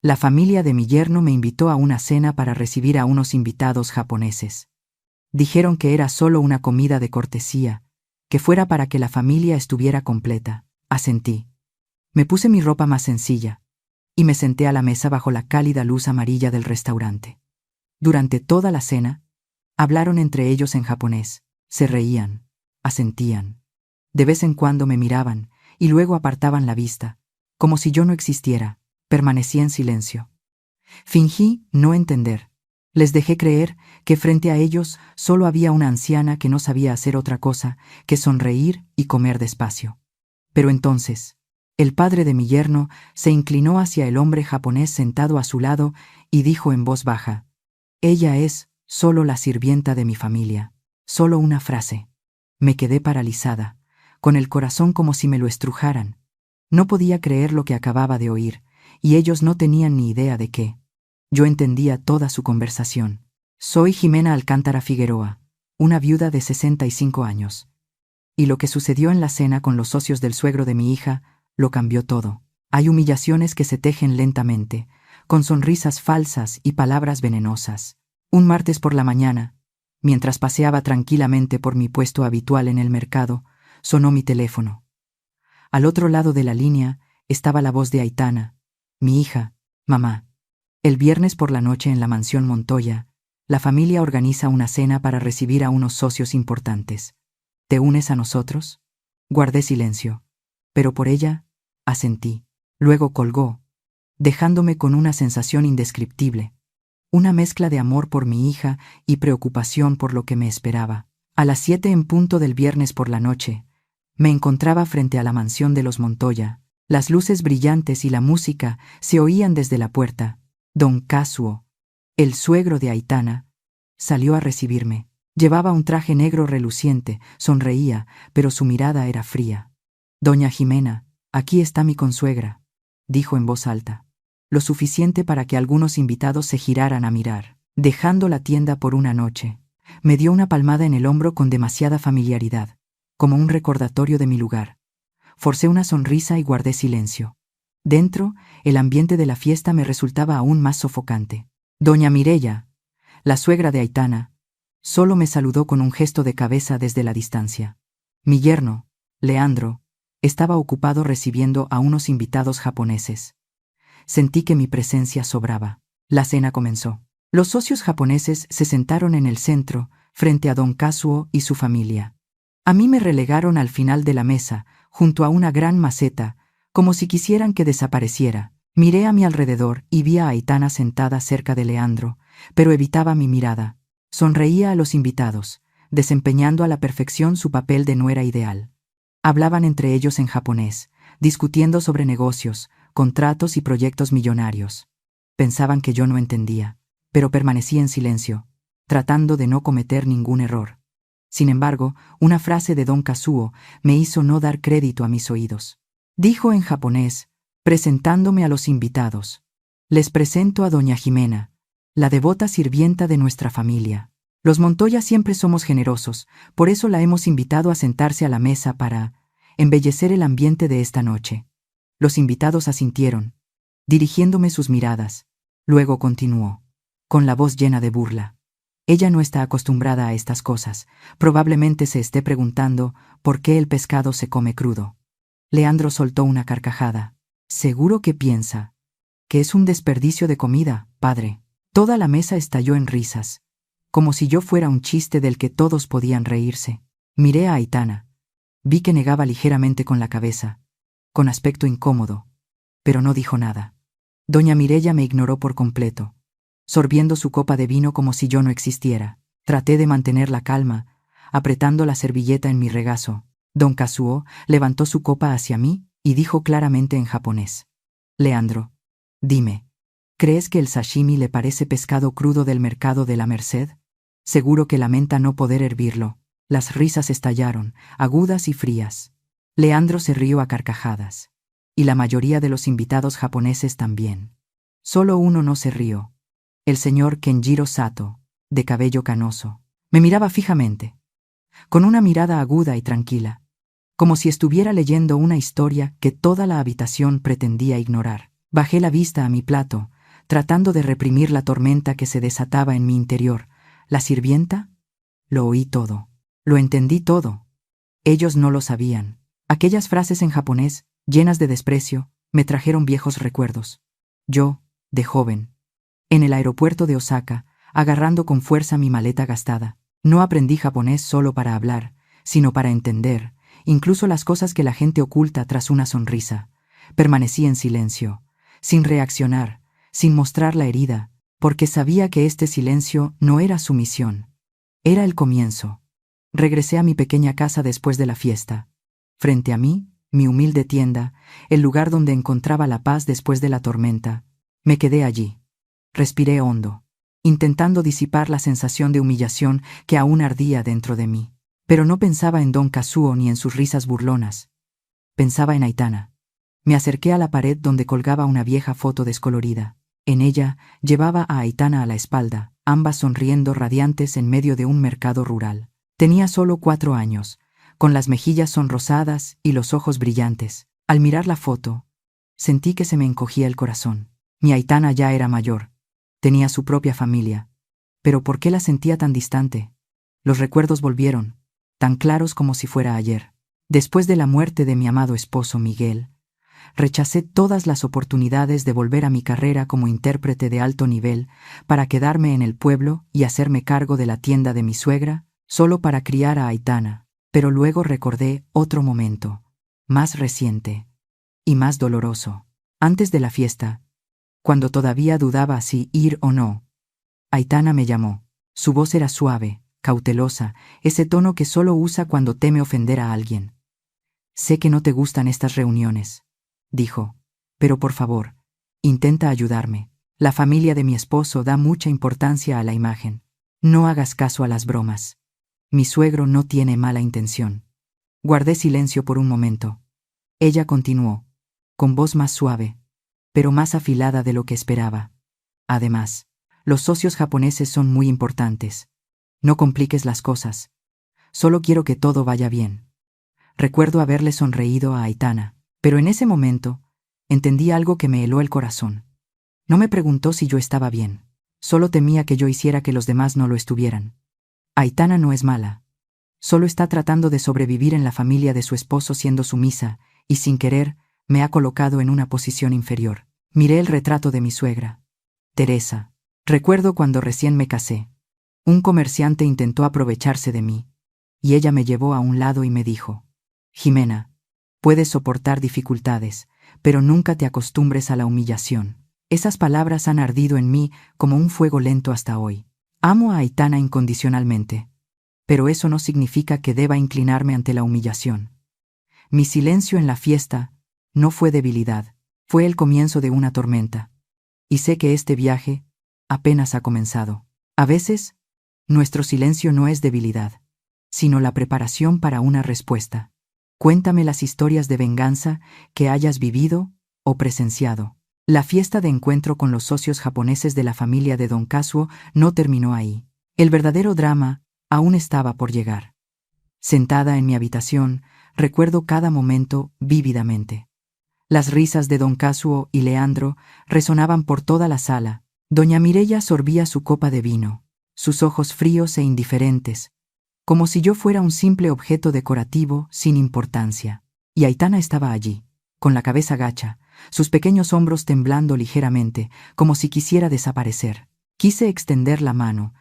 La familia de mi yerno me invitó a una cena para recibir a unos invitados japoneses. Dijeron que era solo una comida de cortesía, que fuera para que la familia estuviera completa. Asentí. Me puse mi ropa más sencilla y me senté a la mesa bajo la cálida luz amarilla del restaurante. Durante toda la cena, hablaron entre ellos en japonés, se reían, asentían. De vez en cuando me miraban y luego apartaban la vista, como si yo no existiera. Permanecí en silencio. Fingí no entender. Les dejé creer que frente a ellos solo había una anciana que no sabía hacer otra cosa que sonreír y comer despacio. Pero entonces, el padre de mi yerno se inclinó hacia el hombre japonés sentado a su lado y dijo en voz baja: «Ella es solo la sirvienta de mi familia». Solo una frase. Me quedé paralizada, con el corazón como si me lo estrujaran. No podía creer lo que acababa de oír, y ellos no tenían ni idea de qué. Yo entendía toda su conversación. Soy Jimena Alcántara Figueroa, una viuda de 65 años. Y lo que sucedió en la cena con los socios del suegro de mi hija lo cambió todo. Hay humillaciones que se tejen lentamente, con sonrisas falsas y palabras venenosas. Un martes por la mañana, mientras paseaba tranquilamente por mi puesto habitual en el mercado, sonó mi teléfono. Al otro lado de la línea estaba la voz de Aitana, mi hija. «Mamá, el viernes por la noche en la mansión Montoya, la familia organiza una cena para recibir a unos socios importantes. ¿Te unes a nosotros?» Guardé silencio, pero por ella asentí. Luego colgó, dejándome con una sensación indescriptible, una mezcla de amor por mi hija y preocupación por lo que me esperaba. A las 7 en punto del viernes por la noche, me encontraba frente a la mansión de los Montoya. Las luces brillantes y la música se oían desde la puerta. Don Kazuo, el suegro de Aitana, salió a recibirme. Llevaba un traje negro reluciente, sonreía, pero su mirada era fría. «Doña Jimena, aquí está mi consuegra», dijo en voz alta, lo suficiente para que algunos invitados se giraran a mirar. Dejando la tienda por una noche, me dio una palmada en el hombro con demasiada familiaridad, como un recordatorio de mi lugar. Forcé una sonrisa y guardé silencio. Dentro, el ambiente de la fiesta me resultaba aún más sofocante. Doña Mireya, la suegra de Aitana, solo me saludó con un gesto de cabeza desde la distancia. Mi yerno, Leandro, estaba ocupado recibiendo a unos invitados japoneses. Sentí que mi presencia sobraba. La cena comenzó. Los socios japoneses se sentaron en el centro, frente a don Kazuo y su familia. A mí me relegaron al final de la mesa, junto a una gran maceta, como si quisieran que desapareciera. Miré a mi alrededor y vi a Aitana sentada cerca de Leandro, pero evitaba mi mirada. Sonreía a los invitados, desempeñando a la perfección su papel de nuera ideal. Hablaban entre ellos en japonés, discutiendo sobre negocios, contratos y proyectos millonarios. Pensaban que yo no entendía, pero permanecí en silencio, tratando de no cometer ningún error. Sin embargo, una frase de don Kazuo me hizo no dar crédito a mis oídos. Dijo en japonés, presentándome a los invitados: «Les presento a doña Jimena, la devota sirvienta de nuestra familia. Los Montoya siempre somos generosos, por eso la hemos invitado a sentarse a la mesa para embellecer el ambiente de esta noche». Los invitados asintieron, dirigiéndome sus miradas. Luego continuó, con la voz llena de burla: «Ella no está acostumbrada a estas cosas. Probablemente se esté preguntando por qué el pescado se come crudo». Leandro soltó una carcajada. «Seguro que piensa que es un desperdicio de comida, padre». Toda la mesa estalló en risas, como si yo fuera un chiste del que todos podían reírse. Miré a Aitana. Vi que negaba ligeramente con la cabeza, con aspecto incómodo, pero no dijo nada. Doña Mireya me ignoró por completo, sorbiendo su copa de vino como si yo no existiera. Traté de mantener la calma, apretando la servilleta en mi regazo. Don Kazuo levantó su copa hacia mí y dijo claramente en japonés: «Leandro, dime, ¿crees que el sashimi le parece pescado crudo del mercado de la Merced? Seguro que lamenta no poder hervirlo». Las risas estallaron, agudas y frías. Leandro se rió a carcajadas, y la mayoría de los invitados japoneses también. Solo uno no se rió: el señor Kenjiro Sato, de cabello canoso. Me miraba fijamente, con una mirada aguda y tranquila, como si estuviera leyendo una historia que toda la habitación pretendía ignorar. Bajé la vista a mi plato, tratando de reprimir la tormenta que se desataba en mi interior. ¿La sirvienta? Lo oí todo. Lo entendí todo. Ellos no lo sabían. Aquellas frases en japonés, llenas de desprecio, me trajeron viejos recuerdos. Yo, de joven, en el aeropuerto de Osaka, agarrando con fuerza mi maleta gastada. No aprendí japonés solo para hablar, sino para entender, incluso las cosas que la gente oculta tras una sonrisa. Permanecí en silencio, sin reaccionar, sin mostrar la herida, porque sabía que este silencio no era sumisión. Era el comienzo. Regresé a mi pequeña casa después de la fiesta. Frente a mí, mi humilde tienda, el lugar donde encontraba la paz después de la tormenta. Me quedé allí. Respiré hondo, intentando disipar la sensación de humillación que aún ardía dentro de mí. Pero no pensaba en Don Kazuo ni en sus risas burlonas. Pensaba en Aitana. Me acerqué a la pared donde colgaba una vieja foto descolorida. En ella llevaba a Aitana a la espalda, ambas sonriendo radiantes en medio de un mercado rural. Tenía solo 4 años, con las mejillas sonrosadas y los ojos brillantes. Al mirar la foto, sentí que se me encogía el corazón. Mi Aitana ya era mayor. Tenía su propia familia. Pero ¿por qué la sentía tan distante? Los recuerdos volvieron, tan claros como si fuera ayer. Después de la muerte de mi amado esposo Miguel, rechacé todas las oportunidades de volver a mi carrera como intérprete de alto nivel para quedarme en el pueblo y hacerme cargo de la tienda de mi suegra, solo para criar a Aitana. Pero luego recordé otro momento, más reciente y más doloroso. Antes de la fiesta, cuando todavía dudaba si ir o no, Aitana me llamó. Su voz era suave, cautelosa, ese tono que solo usa cuando teme ofender a alguien. Sé que no te gustan estas reuniones, dijo, pero por favor, intenta ayudarme. La familia de mi esposo da mucha importancia a la imagen. No hagas caso a las bromas. Mi suegro no tiene mala intención. Guardé silencio por un momento. Ella continuó, con voz más suave, pero más afilada de lo que esperaba. Además, los socios japoneses son muy importantes. No compliques las cosas. Solo quiero que todo vaya bien. Recuerdo haberle sonreído a Aitana, pero en ese momento entendí algo que me heló el corazón. No me preguntó si yo estaba bien. Solo temía que yo hiciera que los demás no lo estuvieran. Aitana no es mala. Solo está tratando de sobrevivir en la familia de su esposo siendo sumisa, y sin querer, me ha colocado en una posición inferior. Miré el retrato de mi suegra, Teresa. Recuerdo cuando recién me casé. Un comerciante intentó aprovecharse de mí, y ella me llevó a un lado y me dijo, Jimena, puedes soportar dificultades, pero nunca te acostumbres a la humillación. Esas palabras han ardido en mí como un fuego lento hasta hoy. Amo a Aitana incondicionalmente, pero eso no significa que deba inclinarme ante la humillación. Mi silencio en la fiesta no fue debilidad, fue el comienzo de una tormenta. Y sé que este viaje apenas ha comenzado. A veces, nuestro silencio no es debilidad, sino la preparación para una respuesta. Cuéntame las historias de venganza que hayas vivido o presenciado. La fiesta de encuentro con los socios japoneses de la familia de Don Kazuo no terminó ahí. El verdadero drama aún estaba por llegar. Sentada en mi habitación, recuerdo cada momento vívidamente. Las risas de Don Kazuo y Leandro resonaban por toda la sala. Doña Mireya sorbía su copa de vino, sus ojos fríos e indiferentes, como si yo fuera un simple objeto decorativo sin importancia. Y Aitana estaba allí, con la cabeza gacha, sus pequeños hombros temblando ligeramente, como si quisiera desaparecer. Quise extender la mano,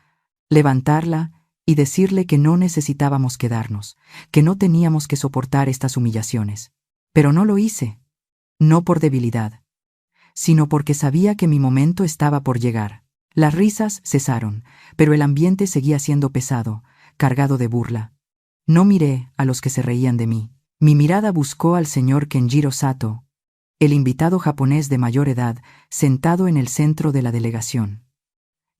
levantarla y decirle que no necesitábamos quedarnos, que no teníamos que soportar estas humillaciones. Pero no lo hice, no por debilidad, sino porque sabía que mi momento estaba por llegar. Las risas cesaron, pero el ambiente seguía siendo pesado, cargado de burla. No miré a los que se reían de mí. Mi mirada buscó al señor Kenjiro Sato, el invitado japonés de mayor edad, sentado en el centro de la delegación.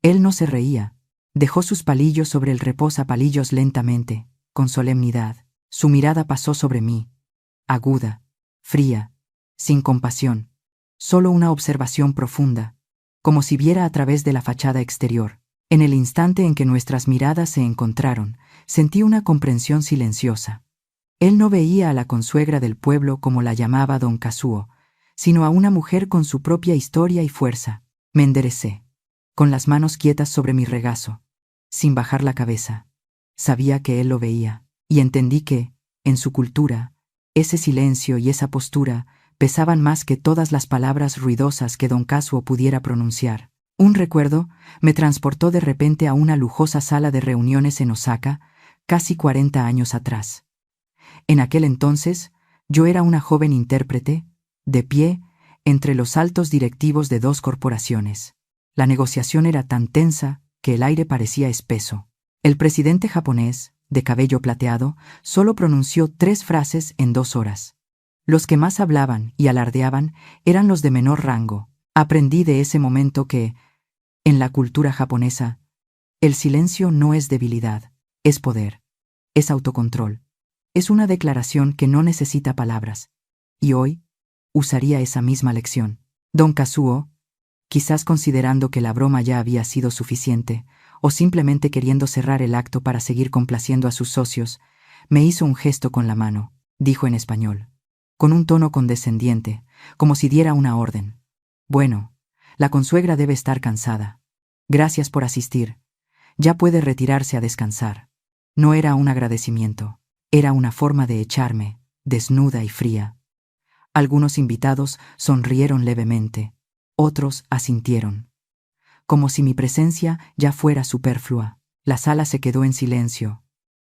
Él no se reía. Dejó sus palillos sobre el reposapalillos lentamente, con solemnidad. Su mirada pasó sobre mí, aguda, fría, sin compasión, solo una observación profunda, como si viera a través de la fachada exterior. En el instante en que nuestras miradas se encontraron, sentí una comprensión silenciosa. Él no veía a la consuegra del pueblo como la llamaba Don Kazuo, sino a una mujer con su propia historia y fuerza. Me enderecé, con las manos quietas sobre mi regazo, sin bajar la cabeza. Sabía que él lo veía, y entendí que, en su cultura, ese silencio y esa postura pesaban más que todas las palabras ruidosas que don Kazuo pudiera pronunciar. Un recuerdo me transportó de repente a una lujosa sala de reuniones en Osaka, casi 40 años atrás. En aquel entonces, yo era una joven intérprete, de pie, entre los altos directivos de 2 corporaciones. La negociación era tan tensa que el aire parecía espeso. El presidente japonés, de cabello plateado, solo pronunció 3 frases en 2 horas. Los que más hablaban y alardeaban eran los de menor rango. Aprendí de ese momento que, en la cultura japonesa, el silencio no es debilidad, es poder, es autocontrol. Es una declaración que no necesita palabras. Y hoy, usaría esa misma lección. Don Kazuo, quizás considerando que la broma ya había sido suficiente, o simplemente queriendo cerrar el acto para seguir complaciendo a sus socios, me hizo un gesto con la mano, dijo en español, con un tono condescendiente, como si diera una orden. Bueno, la consuegra debe estar cansada. Gracias por asistir. Ya puede retirarse a descansar. No era un agradecimiento, era una forma de echarme, desnuda y fría. Algunos invitados sonrieron levemente, otros asintieron. Como si mi presencia ya fuera superflua. La sala se quedó en silencio.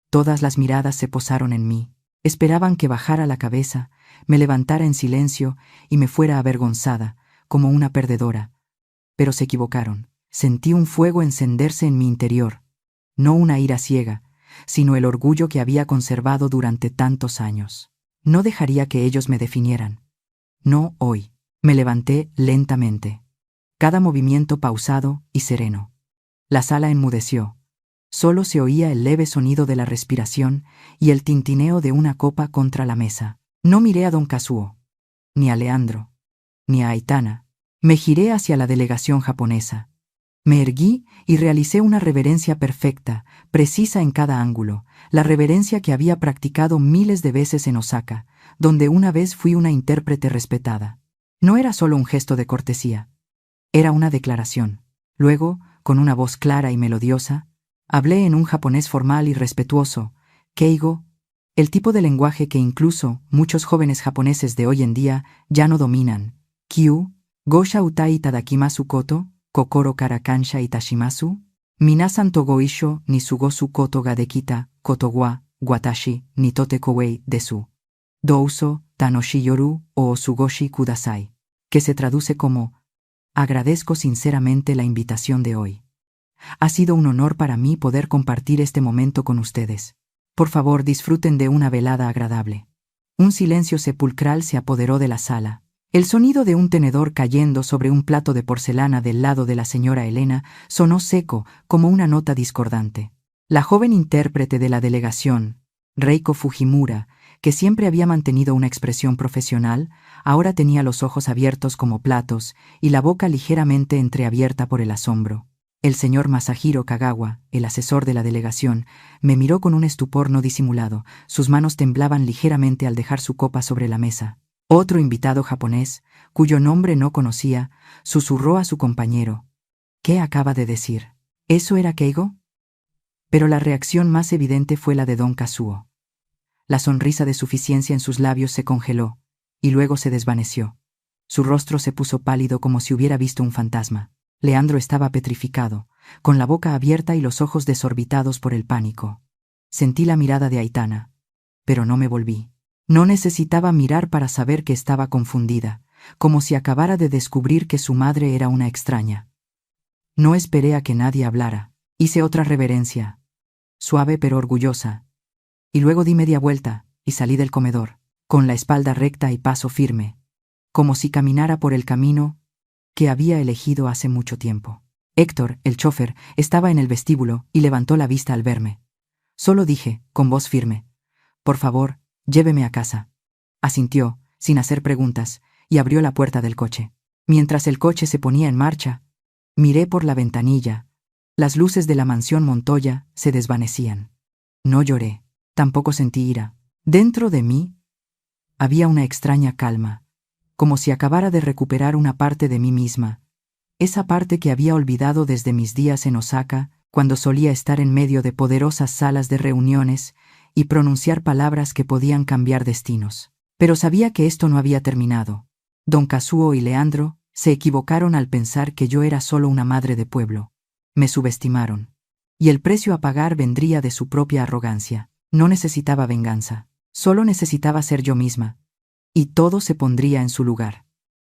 Todas las miradas se posaron en mí. Esperaban que bajara la cabeza, me levantara en silencio y me fuera avergonzada, como una perdedora. Pero se equivocaron. Sentí un fuego encenderse en mi interior. No una ira ciega, sino el orgullo que había conservado durante tantos años. No dejaría que ellos me definieran. No hoy. Me levanté lentamente. Cada movimiento pausado y sereno. La sala enmudeció. Solo se oía el leve sonido de la respiración y el tintineo de una copa contra la mesa. No miré a don Kazuo, ni a Leandro, ni a Aitana. Me giré hacia la delegación japonesa. Me erguí y realicé una reverencia perfecta, precisa en cada ángulo, la reverencia que había practicado miles de veces en Osaka, donde una vez fui una intérprete respetada. No era solo un gesto de cortesía. Era una declaración. Luego, con una voz clara y melodiosa, hablé en un japonés formal y respetuoso, keigo, el tipo de lenguaje que incluso muchos jóvenes japoneses de hoy en día ya no dominan. Kyu, gosha utai itadakimasu koto, kokoro kara kansha itashimasu, minasan to goisho ni sugosu koto ga dekita, koto wa, watashi, ni tote kouei desu. Douso, tanoshi yoru o sugoshi kudasai, que se traduce como agradezco sinceramente la invitación de hoy. Ha sido un honor para mí poder compartir este momento con ustedes. Por favor, disfruten de una velada agradable. Un silencio sepulcral se apoderó de la sala. El sonido de un tenedor cayendo sobre un plato de porcelana del lado de la señora Elena sonó seco como una nota discordante. La joven intérprete de la delegación, Reiko Fujimura, que siempre había mantenido una expresión profesional, ahora tenía los ojos abiertos como platos y la boca ligeramente entreabierta por el asombro. El señor Masahiro Kagawa, el asesor de la delegación, me miró con un estupor no disimulado. Sus manos temblaban ligeramente al dejar su copa sobre la mesa. Otro invitado japonés, cuyo nombre no conocía, susurró a su compañero: ¿Qué acaba de decir? ¿Eso era Keigo? Pero la reacción más evidente fue la de don Kazuo. La sonrisa de suficiencia en sus labios se congeló, y luego se desvaneció. Su rostro se puso pálido como si hubiera visto un fantasma. Leandro estaba petrificado, con la boca abierta y los ojos desorbitados por el pánico. Sentí la mirada de Aitana, pero no me volví. No necesitaba mirar para saber que estaba confundida, como si acabara de descubrir que su madre era una extraña. No esperé a que nadie hablara. Hice otra reverencia, suave pero orgullosa, y luego di media vuelta y salí del comedor, con la espalda recta y paso firme, como si caminara por el camino que había elegido hace mucho tiempo. Héctor, el chofer, estaba en el vestíbulo y levantó la vista al verme. Solo dije, con voz firme: «Por favor, lléveme a casa». Asintió, sin hacer preguntas, y abrió la puerta del coche. Mientras el coche se ponía en marcha, miré por la ventanilla. Las luces de la mansión Montoya se desvanecían. No lloré, tampoco sentí ira. Dentro de mí había una extraña calma, como si acabara de recuperar una parte de mí misma, esa parte que había olvidado desde mis días en Osaka, cuando solía estar en medio de poderosas salas de reuniones y pronunciar palabras que podían cambiar destinos. Pero sabía que esto no había terminado. Don Kazuo y Leandro se equivocaron al pensar que yo era solo una madre de pueblo. Me subestimaron. Y el precio a pagar vendría de su propia arrogancia. No necesitaba venganza. Solo necesitaba ser yo misma. Y todo se pondría en su lugar.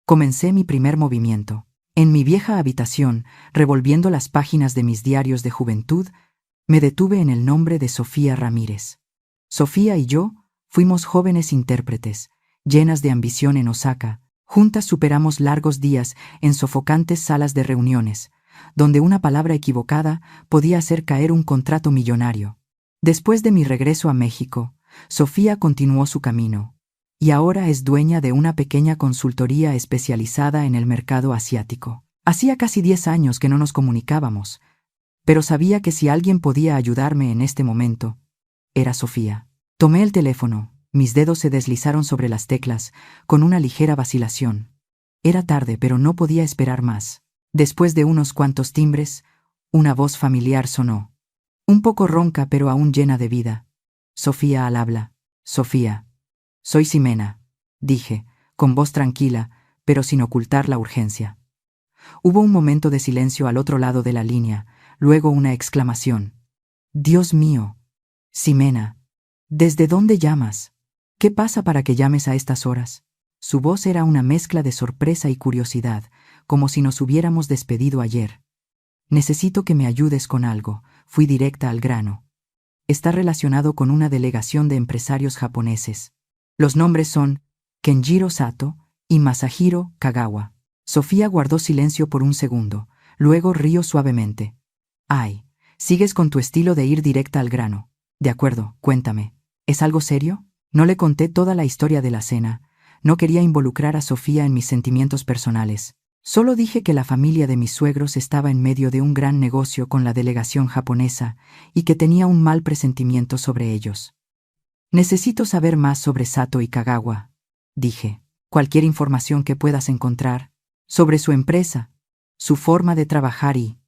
Comencé mi primer movimiento. En mi vieja habitación, revolviendo las páginas de mis diarios de juventud, me detuve en el nombre de Sofía Ramírez. Sofía y yo fuimos jóvenes intérpretes, llenas de ambición en Osaka. Juntas superamos largos días en sofocantes salas de reuniones, donde una palabra equivocada podía hacer caer un contrato millonario. Después de mi regreso a México, Sofía continuó su camino, y ahora es dueña de una pequeña consultoría especializada en el mercado asiático. Hacía casi 10 años que no nos comunicábamos, pero sabía que si alguien podía ayudarme en este momento, era Sofía. Tomé el teléfono, mis dedos se deslizaron sobre las teclas, con una ligera vacilación. Era tarde, pero no podía esperar más. Después de unos cuantos timbres, una voz familiar sonó. Un poco ronca, pero aún llena de vida. Sofía al habla. Sofía. Soy Ximena, dije, con voz tranquila, pero sin ocultar la urgencia. Hubo un momento de silencio al otro lado de la línea, luego una exclamación. Dios mío. Ximena. ¿Desde dónde llamas? ¿Qué pasa para que llames a estas horas? Su voz era una mezcla de sorpresa y curiosidad, como si nos hubiéramos despedido ayer. Necesito que me ayudes con algo, fui directa al grano. Está relacionado con una delegación de empresarios japoneses. Los nombres son Kenjiro Sato y Masahiro Kagawa. Sofía guardó silencio por un segundo, luego rió suavemente. Ay, sigues con tu estilo de ir directa al grano. De acuerdo, cuéntame. ¿Es algo serio? No le conté toda la historia de la cena. No quería involucrar a Sofía en mis sentimientos personales. Solo dije que la familia de mis suegros estaba en medio de un gran negocio con la delegación japonesa y que tenía un mal presentimiento sobre ellos. Necesito saber más sobre Sato y Kagawa, dije. Cualquier información que puedas encontrar sobre su empresa, su forma de trabajar y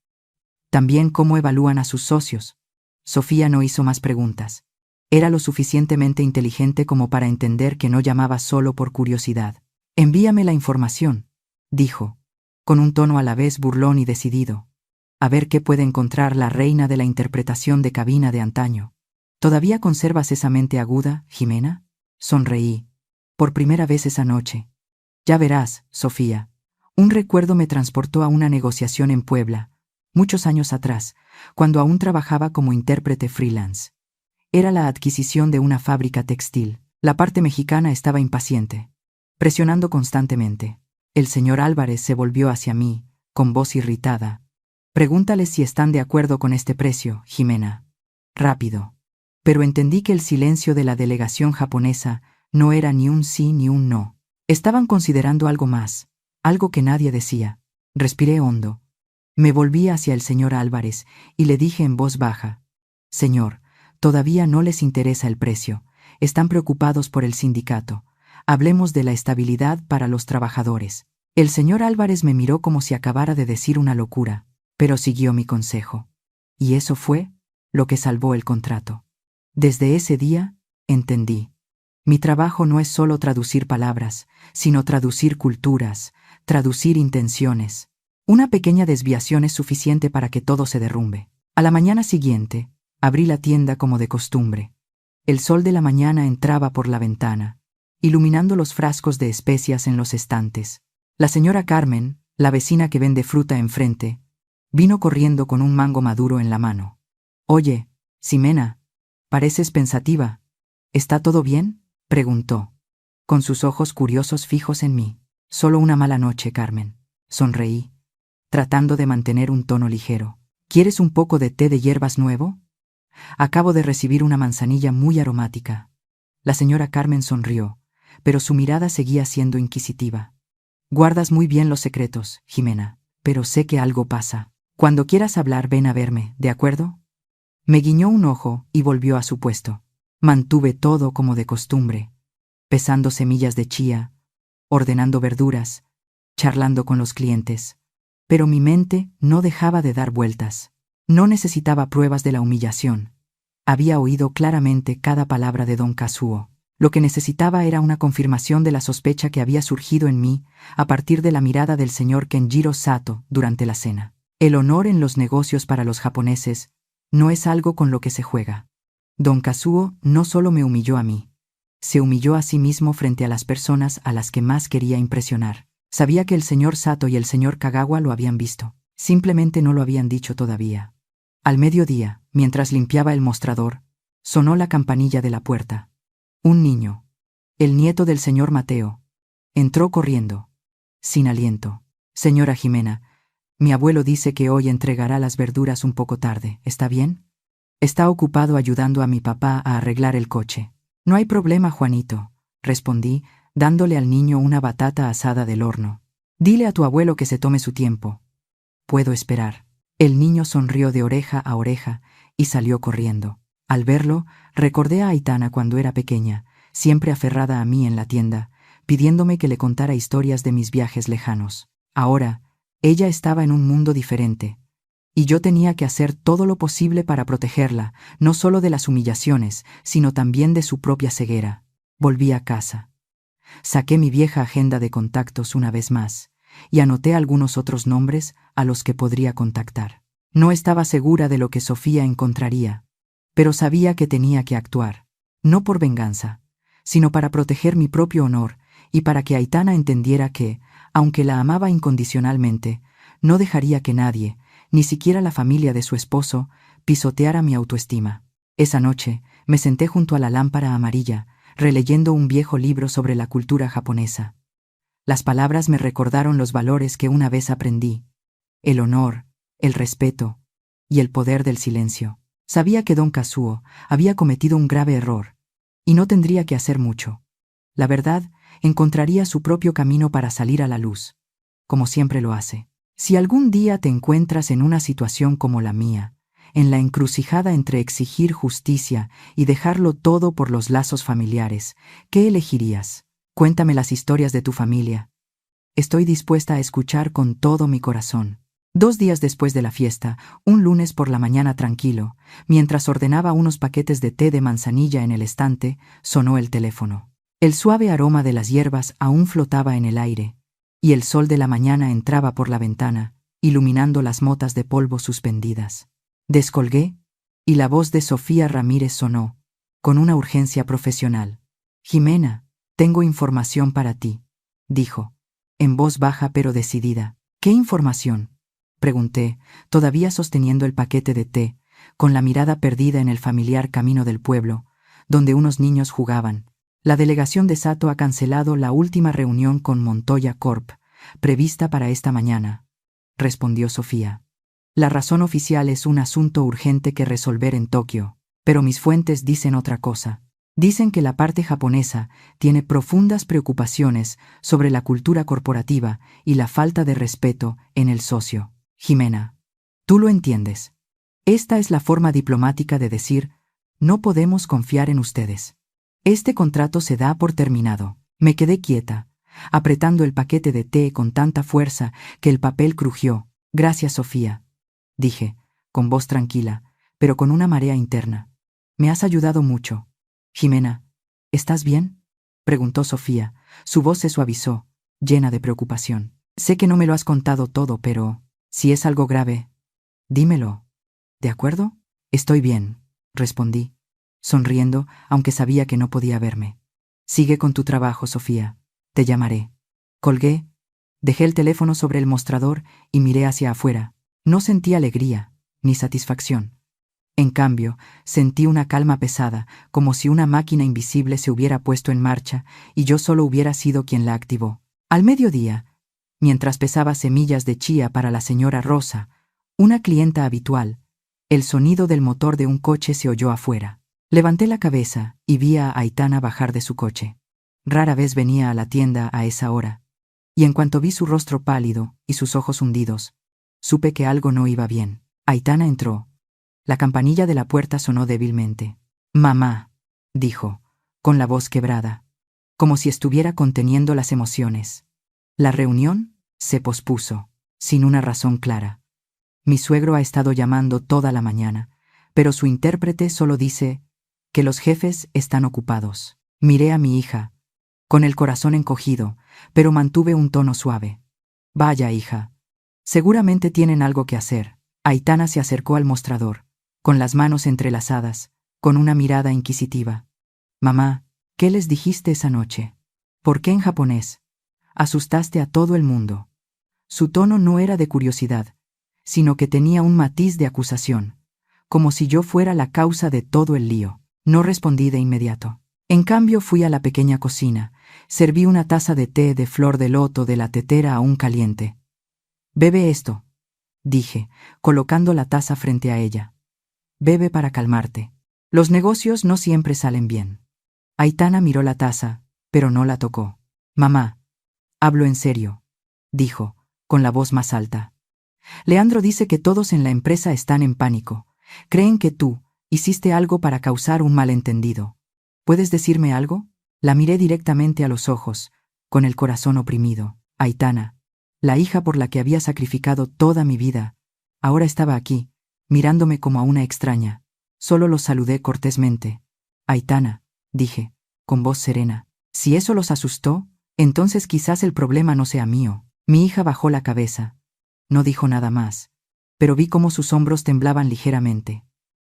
también cómo evalúan a sus socios. Sofía no hizo más preguntas. Era lo suficientemente inteligente como para entender que no llamaba solo por curiosidad. Envíame la información, dijo, con un tono a la vez burlón y decidido. A ver qué puede encontrar la reina de la interpretación de cabina de antaño. ¿Todavía conservas esa mente aguda, Ximena? Sonreí. Por primera vez esa noche. Ya verás, Sofía. Un recuerdo me transportó a una negociación en Puebla, muchos años atrás, cuando aún trabajaba como intérprete freelance. Era la adquisición de una fábrica textil. La parte mexicana estaba impaciente, presionando constantemente. El señor Álvarez se volvió hacia mí, con voz irritada. Pregúntales si están de acuerdo con este precio, Ximena. Rápido. Pero entendí que el silencio de la delegación japonesa no era ni un sí ni un no. Estaban considerando algo más, algo que nadie decía. Respiré hondo. Me volví hacia el señor Álvarez y le dije en voz baja: Señor, todavía no les interesa el precio. Están preocupados por el sindicato. Hablemos de la estabilidad para los trabajadores. El señor Álvarez me miró como si acabara de decir una locura, pero siguió mi consejo. Y eso fue lo que salvó el contrato. Desde ese día, entendí. Mi trabajo no es solo traducir palabras, sino traducir culturas, traducir intenciones. Una pequeña desviación es suficiente para que todo se derrumbe. A la mañana siguiente, abrí la tienda como de costumbre. El sol de la mañana entraba por la ventana, iluminando los frascos de especias en los estantes. La señora Carmen, la vecina que vende fruta enfrente, vino corriendo con un mango maduro en la mano. Oye, Ximena, pareces pensativa. ¿Está todo bien?, preguntó, con sus ojos curiosos fijos en mí. Solo una mala noche, Carmen. Sonreí, tratando de mantener un tono ligero. ¿Quieres un poco de té de hierbas nuevo? Acabo de recibir una manzanilla muy aromática. La señora Carmen sonrió, pero su mirada seguía siendo inquisitiva. Guardas muy bien los secretos, Ximena, pero sé que algo pasa. Cuando quieras hablar, ven a verme, ¿de acuerdo? Me guiñó un ojo y volvió a su puesto. Mantuve todo como de costumbre, pesando semillas de chía, ordenando verduras, charlando con los clientes. Pero mi mente no dejaba de dar vueltas. No necesitaba pruebas de la humillación. Había oído claramente cada palabra de don Kazuo. Lo que necesitaba era una confirmación de la sospecha que había surgido en mí a partir de la mirada del señor Kenjiro Sato durante la cena. El honor en los negocios para los japoneses no es algo con lo que se juega. Don Kazuo no solo me humilló a mí, se humilló a sí mismo frente a las personas a las que más quería impresionar. Sabía que el señor Sato y el señor Kagawa lo habían visto, simplemente no lo habían dicho todavía. Al mediodía, mientras limpiaba el mostrador, sonó la campanilla de la puerta. Un niño, el nieto del señor Mateo, entró corriendo, sin aliento. Señora Jimena, mi abuelo dice que hoy entregará las verduras un poco tarde, ¿está bien? Está ocupado ayudando a mi papá a arreglar el coche. No hay problema, Juanito, respondí, dándole al niño una batata asada del horno. Dile a tu abuelo que se tome su tiempo. Puedo esperar. El niño sonrió de oreja a oreja y salió corriendo. Al verlo, recordé a Aitana cuando era pequeña, siempre aferrada a mí en la tienda, pidiéndome que le contara historias de mis viajes lejanos. Ahora, ella estaba en un mundo diferente, y yo tenía que hacer todo lo posible para protegerla, no solo de las humillaciones, sino también de su propia ceguera. Volví a casa. Saqué mi vieja agenda de contactos una vez más, y anoté algunos otros nombres a los que podría contactar. No estaba segura de lo que Sofía encontraría, pero sabía que tenía que actuar, no por venganza, sino para proteger mi propio honor y para que Aitana entendiera que, aunque la amaba incondicionalmente, no dejaría que nadie, ni siquiera la familia de su esposo, pisoteara mi autoestima. Esa noche me senté junto a la lámpara amarilla, releyendo un viejo libro sobre la cultura japonesa. Las palabras me recordaron los valores que una vez aprendí: el honor, el respeto y el poder del silencio. Sabía que don Kazuo había cometido un grave error, y no tendría que hacer mucho. La verdad encontraría su propio camino para salir a la luz, como siempre lo hace. Si algún día te encuentras en una situación como la mía, en la encrucijada entre exigir justicia y dejarlo todo por los lazos familiares, ¿qué elegirías? Cuéntame las historias de tu familia. Estoy dispuesta a escuchar con todo mi corazón. 2 días después de la fiesta, un lunes por la mañana tranquilo, mientras ordenaba unos paquetes de té de manzanilla en el estante, sonó el teléfono. El suave aroma de las hierbas aún flotaba en el aire, y el sol de la mañana entraba por la ventana, iluminando las motas de polvo suspendidas. Descolgué, y la voz de Sofía Ramírez sonó, con una urgencia profesional. Jimena, tengo información para ti, dijo, en voz baja pero decidida. ¿Qué información?, pregunté, todavía sosteniendo el paquete de té, con la mirada perdida en el familiar camino del pueblo, donde unos niños jugaban. La delegación de Sato ha cancelado la última reunión con Montoya Corp, prevista para esta mañana, respondió Sofía. La razón oficial es un asunto urgente que resolver en Tokio, pero mis fuentes dicen otra cosa. Dicen que la parte japonesa tiene profundas preocupaciones sobre la cultura corporativa y la falta de respeto en el socio. Jimena, tú lo entiendes. Esta es la forma diplomática de decir: no podemos confiar en ustedes. Este contrato se da por terminado. Me quedé quieta, apretando el paquete de té con tanta fuerza que el papel crujió. Gracias, Sofía, dije, con voz tranquila, pero con una marea interna. Me has ayudado mucho. Jimena, ¿estás bien?, preguntó Sofía. Su voz se suavizó, llena de preocupación. Sé que no me lo has contado todo, pero si es algo grave, dímelo. ¿De acuerdo? Estoy bien, respondí, sonriendo, aunque sabía que no podía verme. Sigue con tu trabajo, Sofía. Te llamaré. Colgué, dejé el teléfono sobre el mostrador y miré hacia afuera. No sentí alegría, ni satisfacción. En cambio, sentí una calma pesada, como si una máquina invisible se hubiera puesto en marcha y yo solo hubiera sido quien la activó. Al mediodía, mientras pesaba semillas de chía para la señora Rosa, una clienta habitual, el sonido del motor de un coche se oyó afuera. Levanté la cabeza y vi a Aitana bajar de su coche. Rara vez venía a la tienda a esa hora, y en cuanto vi su rostro pálido y sus ojos hundidos, supe que algo no iba bien. Aitana entró. La campanilla de la puerta sonó débilmente. «Mamá», dijo, con la voz quebrada. como si estuviera conteniendo las emociones. La reunión se pospuso, sin una razón clara. Mi suegro ha estado llamando toda la mañana, pero su intérprete solo dice que los jefes están ocupados. Miré a mi hija, con el corazón encogido, pero mantuve un tono suave. Vaya, hija. Seguramente tienen algo que hacer. Aitana se acercó al mostrador, con las manos entrelazadas, con una mirada inquisitiva. Mamá, ¿qué les dijiste esa noche? ¿Por qué en japonés? Asustaste a todo el mundo. Su tono no era de curiosidad, sino que tenía un matiz de acusación, como si yo fuera la causa de todo el lío. No respondí de inmediato. En cambio fui a la pequeña cocina, serví una taza de té de flor de loto de la tetera aún caliente. Bebe esto, dije, colocando la taza frente a ella. Bebe para calmarte. Los negocios no siempre salen bien. Aitana miró la taza, pero no la tocó. Mamá, hablo en serio, dijo, con la voz más alta. Leandro dice que todos en la empresa están en pánico. Creen que tú hiciste algo para causar un malentendido. ¿Puedes decirme algo? La miré directamente a los ojos, con el corazón oprimido. Aitana, la hija por la que había sacrificado toda mi vida, ahora estaba aquí, mirándome como a una extraña. Solo los saludé cortésmente. Aitana, dije, con voz serena, si eso los asustó, entonces quizás el problema no sea mío. Mi hija bajó la cabeza. No dijo nada más, pero vi cómo sus hombros temblaban ligeramente.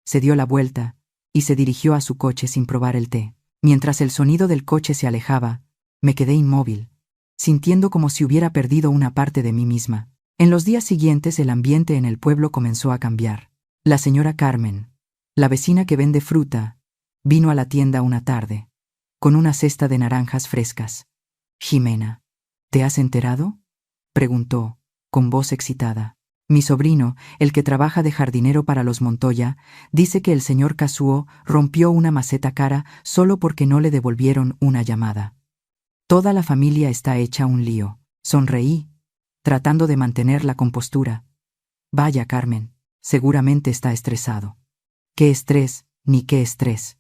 Se dio la vuelta y se dirigió a su coche sin probar el té. Mientras el sonido del coche se alejaba, me quedé inmóvil, sintiendo como si hubiera perdido una parte de mí misma. En los días siguientes el ambiente en el pueblo comenzó a cambiar. La señora Carmen, la vecina que vende fruta, vino a la tienda una tarde, con una cesta de naranjas frescas. Jimena, ¿te has enterado?, preguntó, con voz excitada. Mi sobrino, el que trabaja de jardinero para los Montoya, dice que el señor Kazuo rompió una maceta cara solo porque no le devolvieron una llamada. Toda la familia está hecha un lío. Sonreí, tratando de mantener la compostura. Vaya, Carmen, seguramente está estresado. ¿Qué estrés, ni qué estrés?,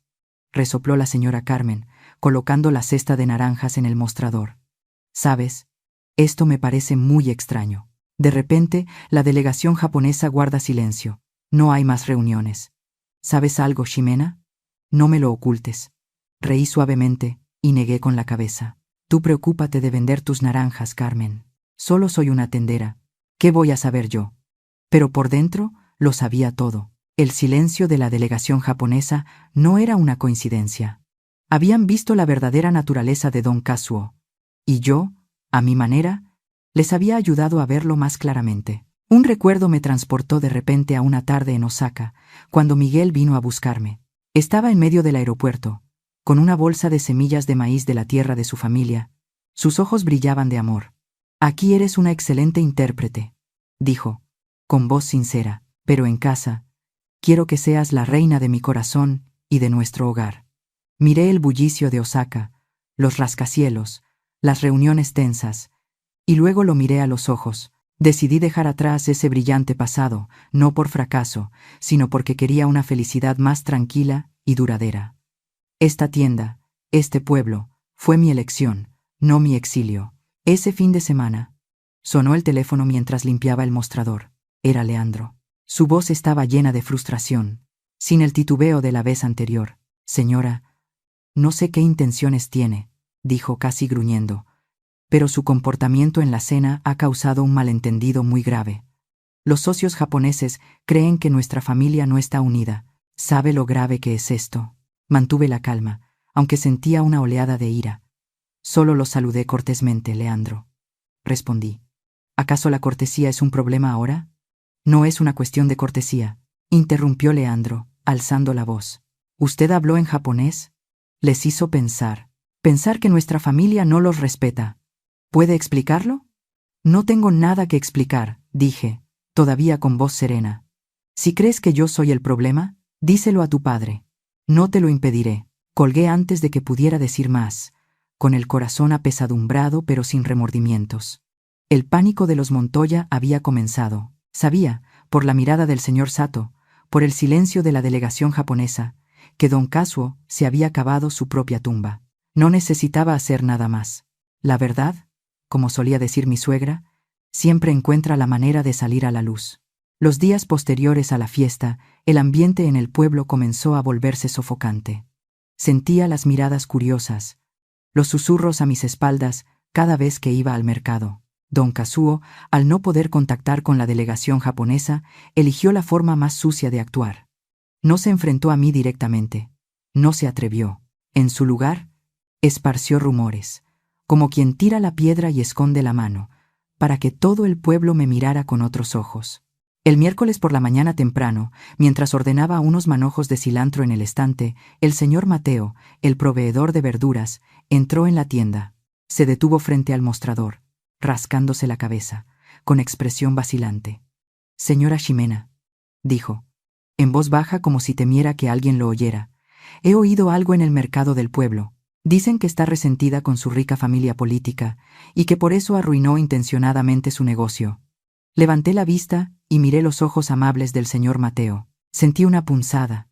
resopló la señora Carmen, colocando la cesta de naranjas en el mostrador. ¿Sabes? Esto me parece muy extraño. De repente, la delegación japonesa guarda silencio. No hay más reuniones. ¿Sabes algo, Ximena? No me lo ocultes. Reí suavemente y negué con la cabeza. Tú preocúpate de vender tus naranjas, Carmen. Solo soy una tendera. ¿Qué voy a saber yo? Pero por dentro lo sabía todo. El silencio de la delegación japonesa no era una coincidencia. Habían visto la verdadera naturaleza de don Kazuo. Y yo, a mi manera, les había ayudado a verlo más claramente. Un recuerdo me transportó de repente a una tarde en Osaka, cuando Miguel vino a buscarme. Estaba en medio del aeropuerto, con una bolsa de semillas de maíz de la tierra de su familia. Sus ojos brillaban de amor. Aquí eres una excelente intérprete, dijo, con voz sincera, pero en casa, quiero que seas la reina de mi corazón y de nuestro hogar. Miré el bullicio de Osaka, los rascacielos, las reuniones tensas, y luego lo miré a los ojos. Decidí dejar atrás ese brillante pasado, no por fracaso, sino porque quería una felicidad más tranquila y duradera. Esta tienda, este pueblo, fue mi elección, no mi exilio. Ese fin de semana, sonó el teléfono mientras limpiaba el mostrador. Era Leandro. Su voz estaba llena de frustración, sin el titubeo de la vez anterior. Señora, no sé qué intenciones tiene, dijo casi gruñendo, pero su comportamiento en la cena ha causado un malentendido muy grave. Los socios japoneses creen que nuestra familia no está unida. ¿Sabe lo grave que es esto? Mantuve la calma, aunque sentía una oleada de ira. Solo lo saludé cortésmente, Leandro. Respondí. ¿Acaso la cortesía es un problema ahora? No es una cuestión de cortesía, interrumpió Leandro, alzando la voz. ¿Usted habló en japonés? Les hizo pensar que nuestra familia no los respeta. ¿Puede explicarlo? No tengo nada que explicar, dije, todavía con voz serena. Si crees que yo soy el problema, díselo a tu padre. No te lo impediré. Colgué antes de que pudiera decir más, con el corazón apesadumbrado pero sin remordimientos. El pánico de los Montoya había comenzado. Sabía, por la mirada del señor Sato, por el silencio de la delegación japonesa, que don Kazuo se había cavado su propia tumba. No necesitaba hacer nada más. La verdad, como solía decir mi suegra, siempre encuentra la manera de salir a la luz. Los días posteriores a la fiesta, el ambiente en el pueblo comenzó a volverse sofocante. Sentía las miradas curiosas, los susurros a mis espaldas cada vez que iba al mercado. Don Kazuo, al no poder contactar con la delegación japonesa, eligió la forma más sucia de actuar. No se enfrentó a mí directamente. No se atrevió. En su lugar, esparció rumores, como quien tira la piedra y esconde la mano, para que todo el pueblo me mirara con otros ojos. El miércoles por la mañana temprano, mientras ordenaba unos manojos de cilantro en el estante, el señor Mateo, el proveedor de verduras, entró en la tienda. Se detuvo frente al mostrador, rascándose la cabeza, con expresión vacilante. «Señora Ximena», dijo, en voz baja como si temiera que alguien lo oyera, «he oído algo en el mercado del pueblo. Dicen que está resentida con su rica familia política y que por eso arruinó intencionadamente su negocio». Levanté la vista y miré los ojos amables del señor Mateo. Sentí una punzada,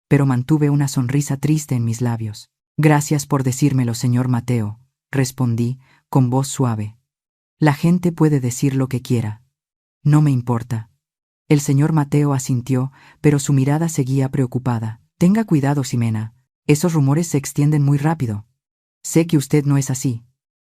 pero mantuve una sonrisa triste en mis labios. «Gracias por decírmelo, señor Mateo», respondí, con voz suave. «La gente puede decir lo que quiera. No me importa». El señor Mateo asintió, pero su mirada seguía preocupada. «Tenga cuidado, Ximena. Esos rumores se extienden muy rápido. Sé que usted no es así,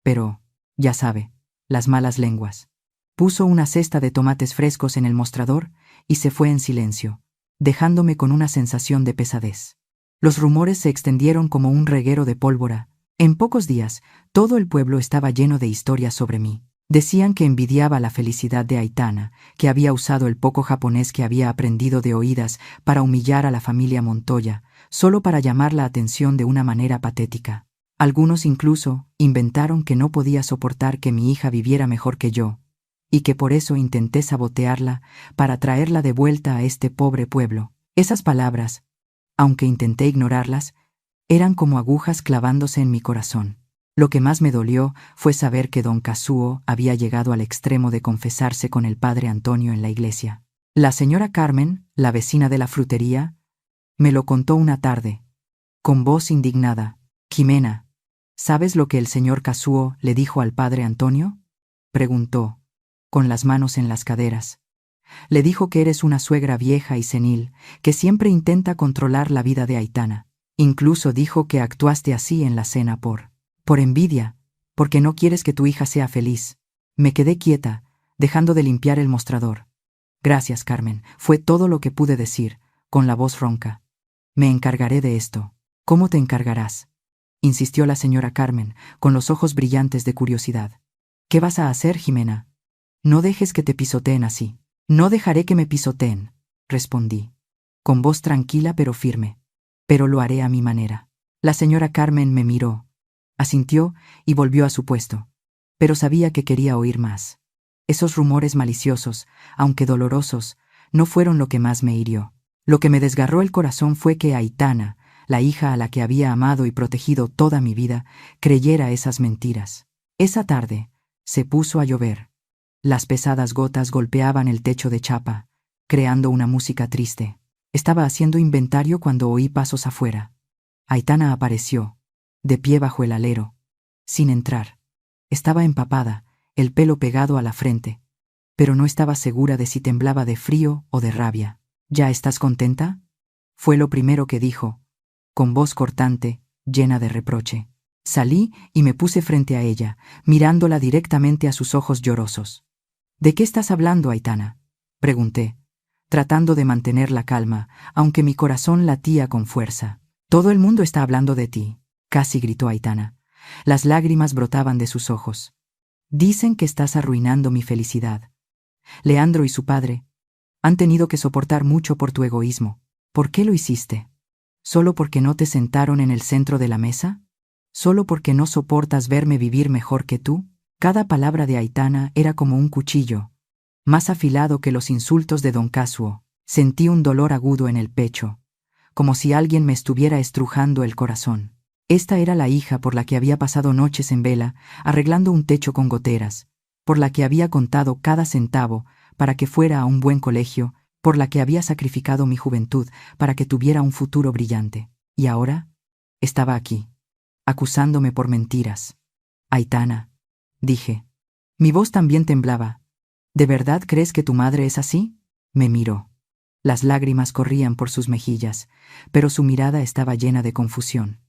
pero, ya sabe, las malas lenguas». Puso una cesta de tomates frescos en el mostrador y se fue en silencio, dejándome con una sensación de pesadez. Los rumores se extendieron como un reguero de pólvora. En pocos días, todo el pueblo estaba lleno de historias sobre mí. Decían que envidiaba la felicidad de Aitana, que había usado el poco japonés que había aprendido de oídas para humillar a la familia Montoya, solo para llamar la atención de una manera patética. Algunos incluso inventaron que no podía soportar que mi hija viviera mejor que yo, y que por eso intenté sabotearla para traerla de vuelta a este pobre pueblo. Esas palabras, aunque intenté ignorarlas, eran como agujas clavándose en mi corazón. Lo que más me dolió fue saber que don Kazuo había llegado al extremo de confesarse con el padre Antonio en la iglesia. La señora Carmen, la vecina de la frutería, me lo contó una tarde, con voz indignada. «Ximena, ¿sabes lo que el señor Kazuo le dijo al padre Antonio?», preguntó, con las manos en las caderas. «Le dijo que eres una suegra vieja y senil, que siempre intenta controlar la vida de Aitana. Incluso dijo que actuaste así en la cena por envidia, porque no quieres que tu hija sea feliz». Me quedé quieta, dejando de limpiar el mostrador. «Gracias, Carmen», fue todo lo que pude decir, con la voz ronca. «Me encargaré de esto». «¿Cómo te encargarás?», insistió la señora Carmen, con los ojos brillantes de curiosidad. «¿Qué vas a hacer, Ximena? No dejes que te pisoteen así». «No dejaré que me pisoteen», respondí, con voz tranquila pero firme. «Pero lo haré a mi manera». La señora Carmen me miró, asintió y volvió a su puesto. Pero sabía que quería oír más. Esos rumores maliciosos, aunque dolorosos, no fueron lo que más me hirió. Lo que me desgarró el corazón fue que Aitana, la hija a la que había amado y protegido toda mi vida, creyera esas mentiras. Esa tarde, se puso a llover. Las pesadas gotas golpeaban el techo de chapa, creando una música triste. Estaba haciendo inventario cuando oí pasos afuera. Aitana apareció, de pie bajo el alero, sin entrar. Estaba empapada, el pelo pegado a la frente, pero no estaba segura de si temblaba de frío o de rabia. «¿Ya estás contenta?», fue lo primero que dijo, con voz cortante, llena de reproche. Salí y me puse frente a ella, mirándola directamente a sus ojos llorosos. «¿De qué estás hablando, Aitana?», pregunté, tratando de mantener la calma, aunque mi corazón latía con fuerza. «Todo el mundo está hablando de ti», casi gritó Aitana. Las lágrimas brotaban de sus ojos. «Dicen que estás arruinando mi felicidad. Leandro y su padre han tenido que soportar mucho por tu egoísmo. ¿Por qué lo hiciste? ¿Solo porque no te sentaron en el centro de la mesa? ¿Solo porque no soportas verme vivir mejor que tú?». Cada palabra de Aitana era como un cuchillo, más afilado que los insultos de don Kazuo. Sentí un dolor agudo en el pecho, como si alguien me estuviera estrujando el corazón. Esta era la hija por la que había pasado noches en vela, arreglando un techo con goteras, por la que había contado cada centavo para que fuera a un buen colegio, por la que había sacrificado mi juventud para que tuviera un futuro brillante. Y ahora estaba aquí, acusándome por mentiras. Aitana, dije. Mi voz también temblaba. ¿De verdad crees que tu madre es así? Me miró. Las lágrimas corrían por sus mejillas, pero su mirada estaba llena de confusión.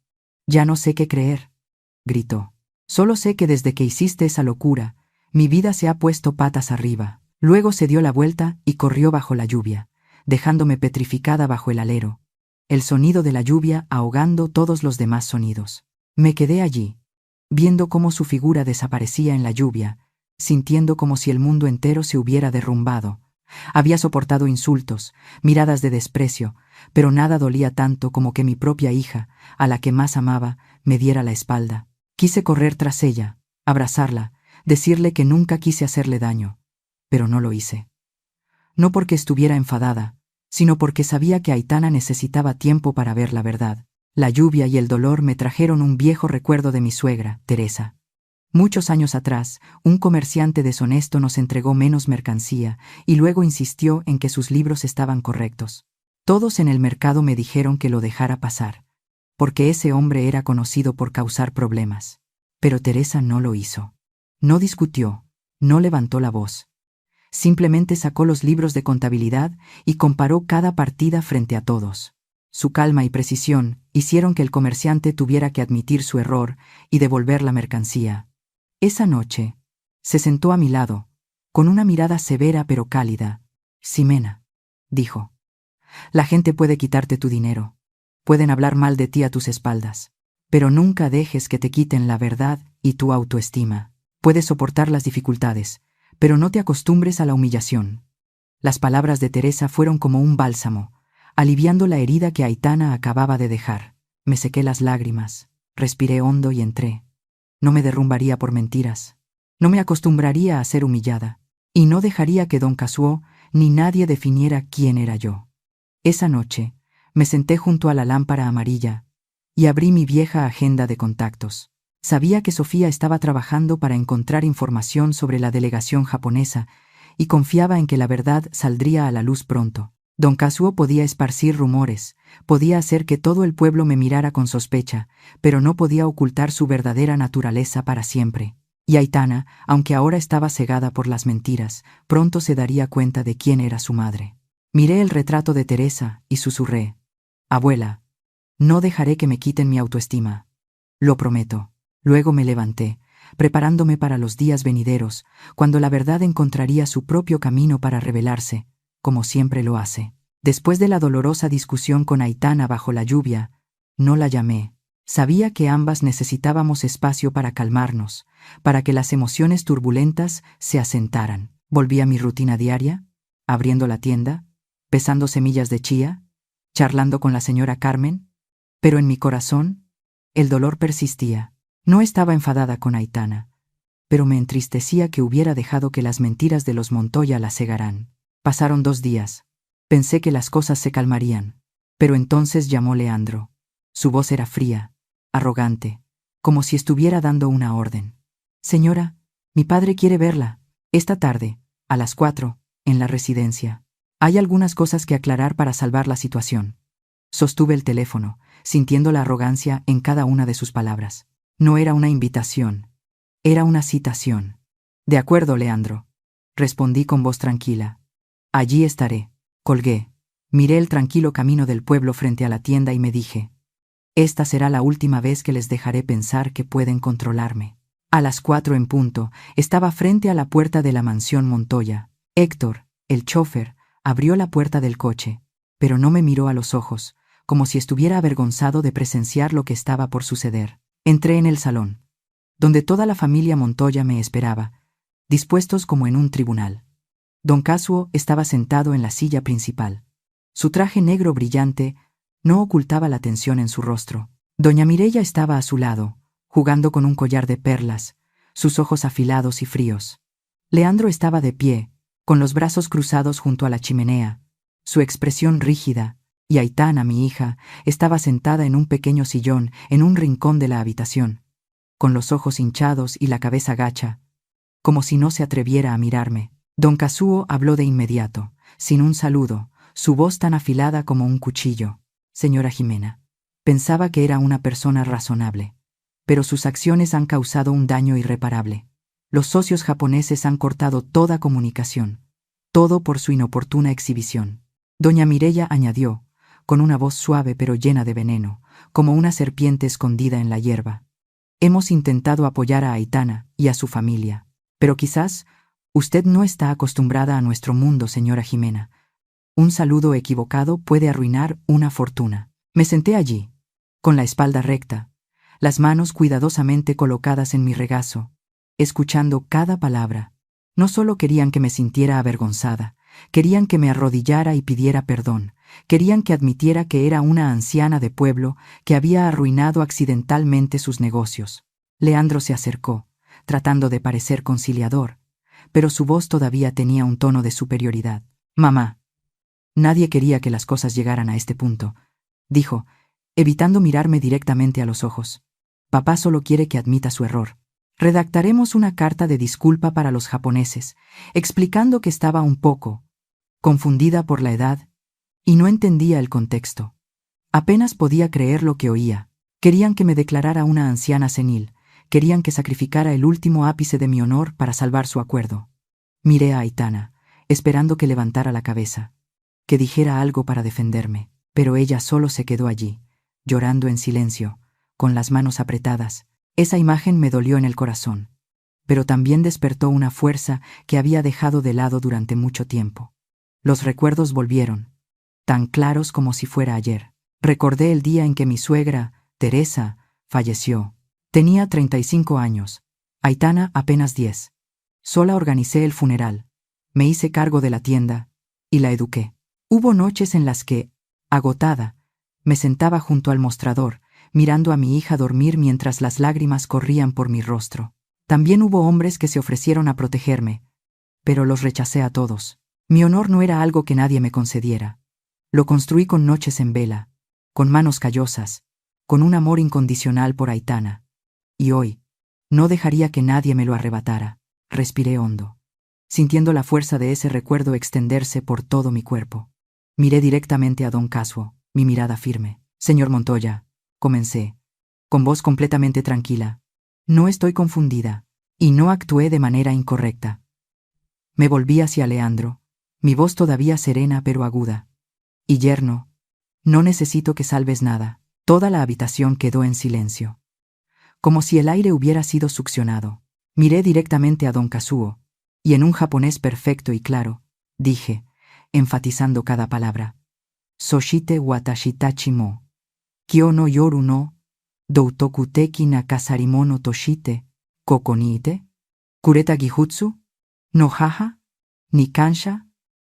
Ya no sé qué creer, gritó. Solo sé que desde que hiciste esa locura, mi vida se ha puesto patas arriba. Luego se dio la vuelta y corrió bajo la lluvia, dejándome petrificada bajo el alero, el sonido de la lluvia ahogando todos los demás sonidos. Me quedé allí, viendo cómo su figura desaparecía en la lluvia, sintiendo como si el mundo entero se hubiera derrumbado. Había soportado insultos, miradas de desprecio, pero nada dolía tanto como que mi propia hija, a la que más amaba, me diera la espalda. Quise correr tras ella, abrazarla, decirle que nunca quise hacerle daño, pero no lo hice. No porque estuviera enfadada, sino porque sabía que Aitana necesitaba tiempo para ver la verdad. La lluvia y el dolor me trajeron un viejo recuerdo de mi suegra, Teresa. Muchos años atrás, un comerciante deshonesto nos entregó menos mercancía y luego insistió en que sus libros estaban correctos. Todos en el mercado me dijeron que lo dejara pasar, porque ese hombre era conocido por causar problemas. Pero Teresa no lo hizo. No discutió, no levantó la voz. Simplemente sacó los libros de contabilidad y comparó cada partida frente a todos. Su calma y precisión hicieron que el comerciante tuviera que admitir su error y devolver la mercancía. Esa noche, se sentó a mi lado, con una mirada severa pero cálida. Ximena, dijo, la gente puede quitarte tu dinero, pueden hablar mal de ti a tus espaldas, pero nunca dejes que te quiten la verdad y tu autoestima. Puedes soportar las dificultades, pero no te acostumbres a la humillación. Las palabras de Teresa fueron como un bálsamo, aliviando la herida que Aitana acababa de dejar. Me sequé las lágrimas, respiré hondo y entré. No me derrumbaría por mentiras. No me acostumbraría a ser humillada. Y no dejaría que don Casuó ni nadie definiera quién era yo. Esa noche, me senté junto a la lámpara amarilla y abrí mi vieja agenda de contactos. Sabía que Sofía estaba trabajando para encontrar información sobre la delegación japonesa y confiaba en que la verdad saldría a la luz pronto. Don Casuó podía esparcir rumores, podía hacer que todo el pueblo me mirara con sospecha, pero no podía ocultar su verdadera naturaleza para siempre. Y Aitana, aunque ahora estaba cegada por las mentiras, pronto se daría cuenta de quién era su madre. Miré el retrato de Teresa y susurré: «Abuela, no dejaré que me quiten mi autoestima. Lo prometo». Luego me levanté, preparándome para los días venideros, cuando la verdad encontraría su propio camino para revelarse, como siempre lo hace. Después de la dolorosa discusión con Aitana bajo la lluvia, no la llamé. Sabía que ambas necesitábamos espacio para calmarnos, para que las emociones turbulentas se asentaran. Volví a mi rutina diaria, abriendo la tienda, pesando semillas de chía, charlando con la señora Carmen, pero en mi corazón, el dolor persistía. No estaba enfadada con Aitana, pero me entristecía que hubiera dejado que las mentiras de los Montoya la cegaran. Pasaron 2 días. Pensé que las cosas se calmarían, pero entonces llamó Leandro. Su voz era fría, arrogante, como si estuviera dando una orden. «Señora, mi padre quiere verla, esta tarde, a las 4, en la residencia. Hay algunas cosas que aclarar para salvar la situación». Sostuve el teléfono, sintiendo la arrogancia en cada una de sus palabras. No era una invitación, era una citación. «De acuerdo, Leandro», respondí con voz tranquila. «Allí estaré». Colgué. Miré el tranquilo camino del pueblo frente a la tienda y me dije: «Esta será la última vez que les dejaré pensar que pueden controlarme». A las 4 en punto, estaba frente a la puerta de la mansión Montoya. Héctor, el chófer, abrió la puerta del coche, pero no me miró a los ojos, como si estuviera avergonzado de presenciar lo que estaba por suceder. Entré en el salón, donde toda la familia Montoya me esperaba, dispuestos como en un tribunal. Don Casuó estaba sentado en la silla principal. Su traje negro brillante no ocultaba la tensión en su rostro. Doña Mireya estaba a su lado, jugando con un collar de perlas, sus ojos afilados y fríos. Leandro estaba de pie, con los brazos cruzados junto a la chimenea, su expresión rígida, y Aitana, mi hija, estaba sentada en un pequeño sillón en un rincón de la habitación, con los ojos hinchados y la cabeza gacha, como si no se atreviera a mirarme. Don Casuó habló de inmediato, sin un saludo, su voz tan afilada como un cuchillo. «Señora Ximena, pensaba que era una persona razonable. pero sus acciones han causado un daño irreparable. Los socios japoneses han cortado toda comunicación, todo por su inoportuna exhibición. Doña Mireya añadió, con una voz suave pero llena de veneno, como una serpiente escondida en la hierba. Hemos intentado apoyar a Aitana y a su familia, pero quizás usted no está acostumbrada a nuestro mundo, señora Jimena. Un saludo equivocado puede arruinar una fortuna. Me senté allí, con la espalda recta, las manos cuidadosamente colocadas en mi regazo, escuchando cada palabra. No solo querían que me sintiera avergonzada, querían que me arrodillara y pidiera perdón, querían que admitiera que era una anciana de pueblo que había arruinado accidentalmente sus negocios. Leandro se acercó, tratando de parecer conciliador, pero su voz todavía tenía un tono de superioridad. «Mamá, nadie quería que las cosas llegaran a este punto», dijo, evitando mirarme directamente a los ojos. «Papá solo quiere que admita su error. Redactaremos una carta de disculpa para los japoneses, explicando que estaba un poco confundida por la edad y no entendía el contexto. Apenas podía creer lo que oía. Querían que me declarara una anciana senil, querían que sacrificara el último ápice de mi honor para salvar su acuerdo». Miré a Aitana, esperando que levantara la cabeza, que dijera algo para defenderme, pero ella solo se quedó allí, llorando en silencio, con las manos apretadas. Esa imagen me dolió en el corazón, pero también despertó una fuerza que había dejado de lado durante mucho tiempo. Los recuerdos volvieron, tan claros como si fuera ayer. Recordé el día en que mi suegra, Teresa, falleció. Tenía 35 años, Aitana apenas 10. Sola organicé el funeral, me hice cargo de la tienda y la eduqué. Hubo noches en las que, agotada, me sentaba junto al mostrador, mirando a mi hija dormir mientras las lágrimas corrían por mi rostro. También hubo hombres que se ofrecieron a protegerme, pero los rechacé a todos. Mi honor no era algo que nadie me concediera. Lo construí con noches en vela, con manos callosas, con un amor incondicional por Aitana. Y hoy, no dejaría que nadie me lo arrebatara. Respiré hondo, sintiendo la fuerza de ese recuerdo extenderse por todo mi cuerpo. Miré directamente a don Kazuo, mi mirada firme. «Señor Montoya», comencé, con voz completamente tranquila, «no estoy confundida, y no actué de manera incorrecta». Me volví hacia Leandro, mi voz todavía serena pero aguda. «Y yerno, no necesito que salves nada». Toda la habitación quedó en silencio, como si el aire hubiera sido succionado. Miré directamente a don Kazuo, y en un japonés perfecto y claro, dije, enfatizando cada palabra, «Soshite watashi tachi mo, kyo no yoru no, doutoku teki na kasarimo no toshite, koko ni ite, kureta gijutsu, no haha, ni kansha,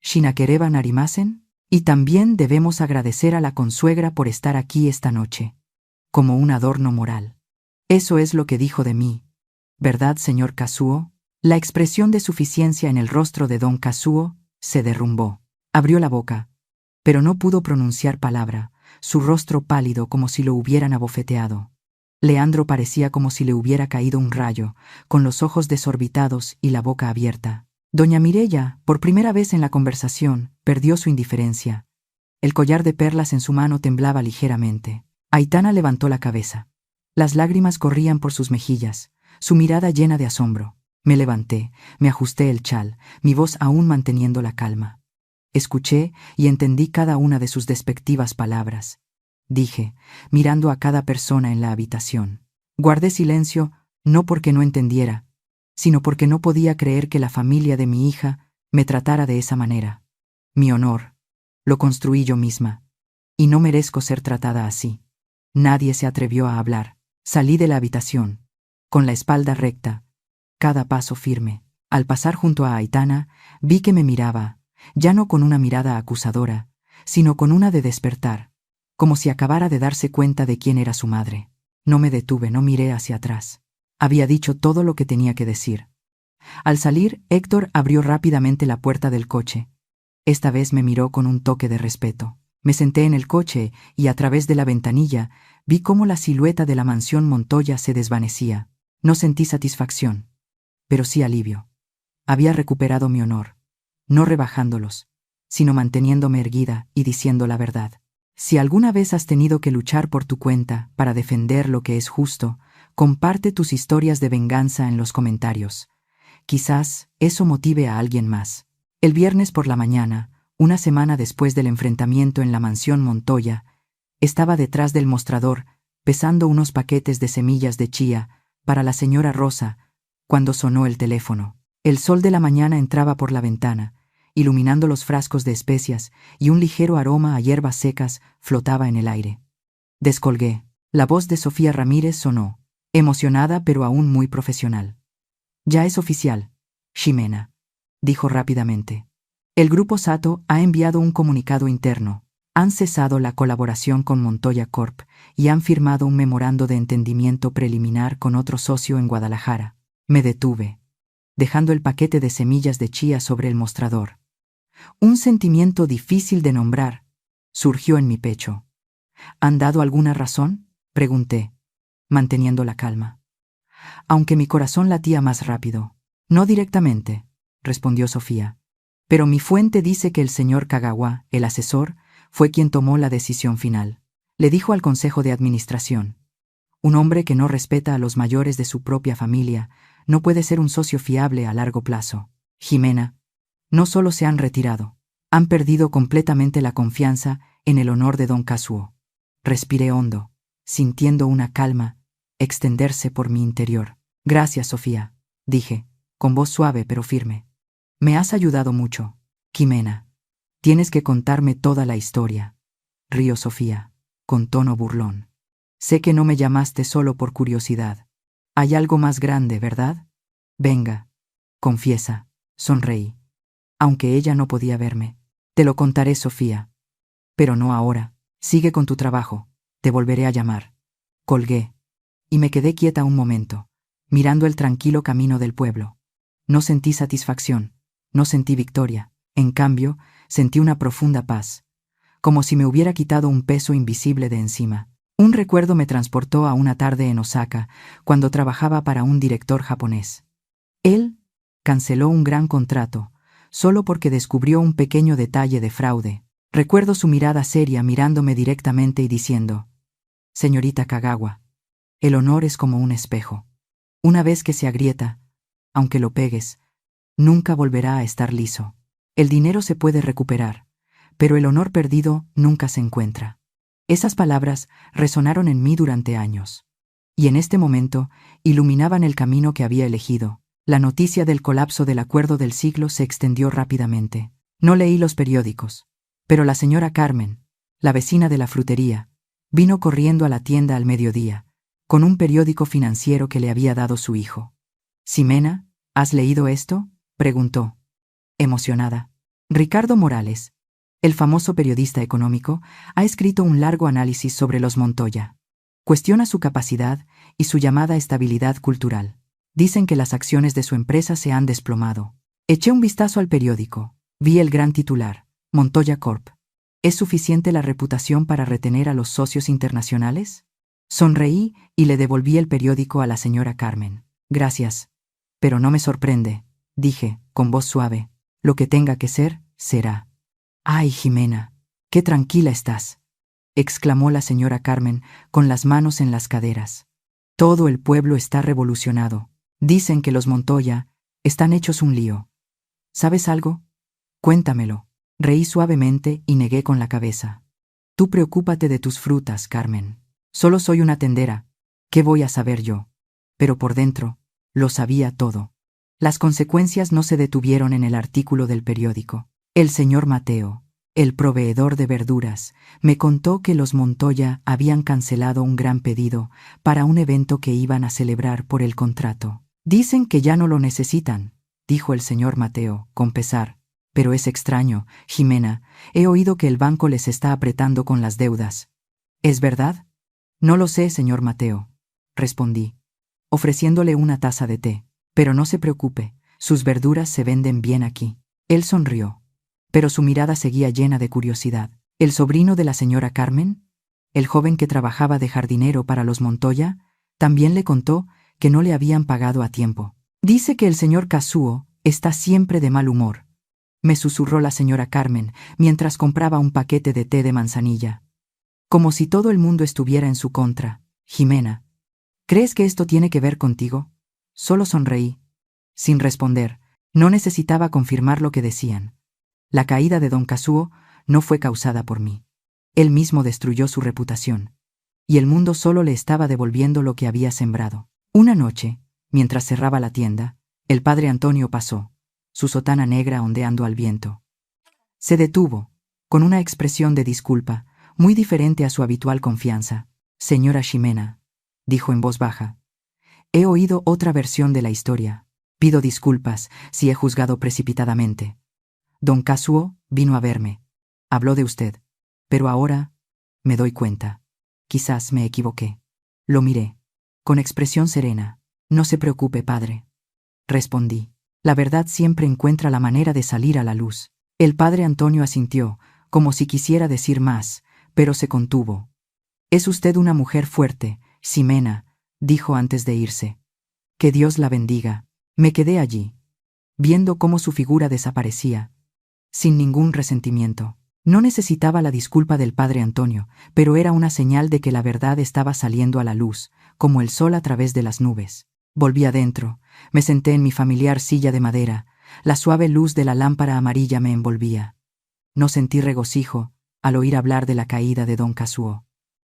shinakereba narimasen». Y también debemos agradecer a la consuegra por estar aquí esta noche, como un adorno moral. Eso es lo que dijo de mí, ¿verdad, señor Kazuo? La expresión de suficiencia en el rostro de don Kazuo se derrumbó. Abrió la boca, pero no pudo pronunciar palabra, su rostro pálido como si lo hubieran abofeteado. Leandro parecía como si le hubiera caído un rayo, con los ojos desorbitados y la boca abierta. Doña Mireya, por primera vez en la conversación, perdió su indiferencia. El collar de perlas en su mano temblaba ligeramente. Aitana levantó la cabeza. Las lágrimas corrían por sus mejillas, su mirada llena de asombro. Me levanté, me ajusté el chal, mi voz aún manteniendo la calma. Escuché y entendí cada una de sus despectivas palabras. Dije, mirando a cada persona en la habitación. Guardé silencio, no porque no entendiera, sino porque no podía creer que la familia de mi hija me tratara de esa manera. Mi honor, lo construí yo misma, y no merezco ser tratada así. Nadie se atrevió a hablar. Salí de la habitación, con la espalda recta, cada paso firme. Al pasar junto a Aitana, vi que me miraba, ya no con una mirada acusadora, sino con una de despertar, como si acabara de darse cuenta de quién era su madre. No me detuve, no miré hacia atrás. Había dicho todo lo que tenía que decir. Al salir, Héctor abrió rápidamente la puerta del coche. Esta vez me miró con un toque de respeto. Me senté en el coche y a través de la ventanilla vi cómo la silueta de la mansión Montoya se desvanecía. No sentí satisfacción, pero sí alivio. Había recuperado mi honor, no rebajándolos, sino manteniéndome erguida y diciendo la verdad. Si alguna vez has tenido que luchar por tu cuenta para defender lo que es justo, Comparte tus historias de venganza en los comentarios. Quizás eso motive a alguien más. El viernes por la mañana, una semana después del enfrentamiento en la mansión Montoya, estaba detrás del mostrador, pesando unos paquetes de semillas de chía para la señora Rosa, cuando sonó el teléfono. El sol de la mañana entraba por la ventana, iluminando los frascos de especias, y un ligero aroma a hierbas secas flotaba en el aire. Descolgué. La voz de Sofía Ramírez sonó, emocionada pero aún muy profesional. «Ya es oficial, Ximena», dijo rápidamente. «El Grupo Sato ha enviado un comunicado interno. Han cesado la colaboración con Montoya Corp y han firmado un memorando de entendimiento preliminar con otro socio en Guadalajara». Me detuve, dejando el paquete de semillas de chía sobre el mostrador. Un sentimiento difícil de nombrar surgió en mi pecho. «¿Han dado alguna razón?», pregunté, manteniendo la calma, aunque mi corazón latía más rápido. «No directamente», respondió Sofía, «pero mi fuente dice que el señor Kagawa, el asesor, fue quien tomó la decisión final. Le dijo al Consejo de Administración: un hombre que no respeta a los mayores de su propia familia no puede ser un socio fiable a largo plazo. Ximena, no solo se han retirado, han perdido completamente la confianza en el honor de don Kazuo». Respiré hondo, sintiendo una calma extenderse por mi interior. «Gracias, Sofía», dije, con voz suave pero firme. «Me has ayudado mucho, Ximena. Tienes que contarme toda la historia». Río Sofía, con tono burlón. «Sé que no me llamaste solo por curiosidad. Hay algo más grande, ¿verdad? Venga, confiesa». Sonreí, aunque ella no podía verme. «Te lo contaré, Sofía. Pero no ahora. Sigue con tu trabajo. Te volveré a llamar». Colgué, y me quedé quieta un momento, mirando el tranquilo camino del pueblo. No sentí satisfacción, no sentí victoria. En cambio, sentí una profunda paz, como si me hubiera quitado un peso invisible de encima. Un recuerdo me transportó a una tarde en Osaka, cuando trabajaba para un director japonés. Él canceló un gran contrato, solo porque descubrió un pequeño detalle de fraude. Recuerdo su mirada seria mirándome directamente y diciendo: «Señorita Kagawa, el honor es como un espejo. Una vez que se agrieta, aunque lo pegues, nunca volverá a estar liso. El dinero se puede recuperar, pero el honor perdido nunca se encuentra». Esas palabras resonaron en mí durante años, y en este momento iluminaban el camino que había elegido. La noticia del colapso del acuerdo del siglo se extendió rápidamente. No leí los periódicos, pero la señora Carmen, la vecina de la frutería, vino corriendo a la tienda al mediodía, con un periódico financiero que le había dado su hijo. «Ximena, ¿has leído esto?», preguntó, emocionada. Ricardo Morales, el famoso periodista económico, ha escrito un largo análisis sobre los Montoya. Cuestiona su capacidad y su llamada estabilidad cultural. Dicen que las acciones de su empresa se han desplomado. Eché un vistazo al periódico. Vi el gran titular: Montoya Corp. ¿Es suficiente la reputación para retener a los socios internacionales? Sonreí y le devolví el periódico a la señora Carmen. «Gracias. Pero no me sorprende», dije, con voz suave. «Lo que tenga que ser, será». «Ay, Ximena, qué tranquila estás», exclamó la señora Carmen con las manos en las caderas. «Todo el pueblo está revolucionado. Dicen que los Montoya están hechos un lío. ¿Sabes algo? Cuéntamelo». Reí suavemente y negué con la cabeza. «Tú preocúpate de tus frutas, Carmen. Solo soy una tendera. ¿Qué voy a saber yo?». Pero por dentro, lo sabía todo. Las consecuencias no se detuvieron en el artículo del periódico. El señor Mateo, el proveedor de verduras, me contó que los Montoya habían cancelado un gran pedido para un evento que iban a celebrar por el contrato. «Dicen que ya no lo necesitan», dijo el señor Mateo, con pesar. «Pero es extraño, Ximena. He oído que el banco les está apretando con las deudas. ¿Es verdad?». «No lo sé, señor Mateo», respondí, ofreciéndole una taza de té. «Pero no se preocupe, sus verduras se venden bien aquí». Él sonrió, pero su mirada seguía llena de curiosidad. «¿El sobrino de la señora Carmen, el joven que trabajaba de jardinero para los Montoya, también le contó que no le habían pagado a tiempo? Dice que el señor Kazuo está siempre de mal humor», me susurró la señora Carmen mientras compraba un paquete de té de manzanilla. «Como si todo el mundo estuviera en su contra, Ximena. ¿Crees que esto tiene que ver contigo? Solo sonreí. Sin responder, no necesitaba confirmar lo que decían. La caída de don Kazuo no fue causada por mí. Él mismo destruyó su reputación. Y el mundo solo le estaba devolviendo lo que había sembrado. Una noche, mientras cerraba la tienda, el padre Antonio pasó, su sotana negra ondeando al viento. Se detuvo, con una expresión de disculpa, muy diferente a su habitual confianza. Señora Ximena, dijo en voz baja, he oído otra versión de la historia. Pido disculpas si he juzgado precipitadamente. Don Kazuo vino a verme. Habló de usted. Pero ahora me doy cuenta. Quizás me equivoqué. Lo miré, con expresión serena. No se preocupe, padre. Respondí. La verdad siempre encuentra la manera de salir a la luz. El padre Antonio asintió, como si quisiera decir más, pero se contuvo. Es usted una mujer fuerte, Ximena, dijo antes de irse. Que Dios la bendiga. Me quedé allí, viendo cómo su figura desaparecía, sin ningún resentimiento. No necesitaba la disculpa del padre Antonio, pero era una señal de que la verdad estaba saliendo a la luz, como el sol a través de las nubes. Volví adentro, me senté en mi familiar silla de madera, la suave luz de la lámpara amarilla me envolvía. No sentí regocijo al oír hablar de la caída de don Kazuo.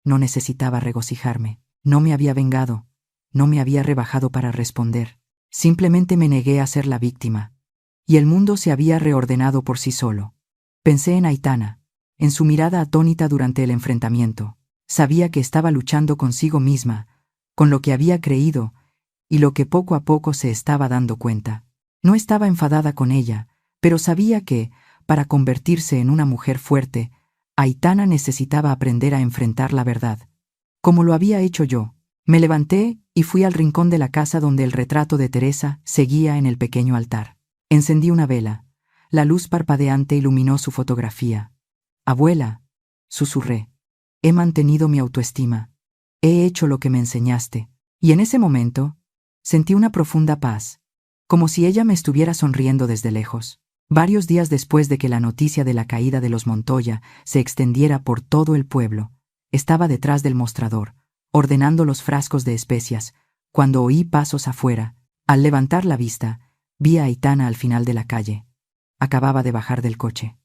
No necesitaba regocijarme, no me había vengado, no me había rebajado para responder. Simplemente me negué a ser la víctima. Y el mundo se había reordenado por sí solo. Pensé en Aitana, en su mirada atónita durante el enfrentamiento. Sabía que estaba luchando consigo misma, con lo que había creído, y lo que poco a poco se estaba dando cuenta. No estaba enfadada con ella, pero sabía que, para convertirse en una mujer fuerte, Aitana necesitaba aprender a enfrentar la verdad. Como lo había hecho yo. Me levanté y fui al rincón de la casa donde el retrato de Teresa seguía en el pequeño altar. Encendí una vela. La luz parpadeante iluminó su fotografía. Abuela, susurré, he mantenido mi autoestima. He hecho lo que me enseñaste. Y en ese momento, sentí una profunda paz, como si ella me estuviera sonriendo desde lejos. Varios días después de que la noticia de la caída de los Montoya se extendiera por todo el pueblo, estaba detrás del mostrador, ordenando los frascos de especias, cuando oí pasos afuera. Al levantar la vista, vi a Aitana al final de la calle. Acababa de bajar del coche.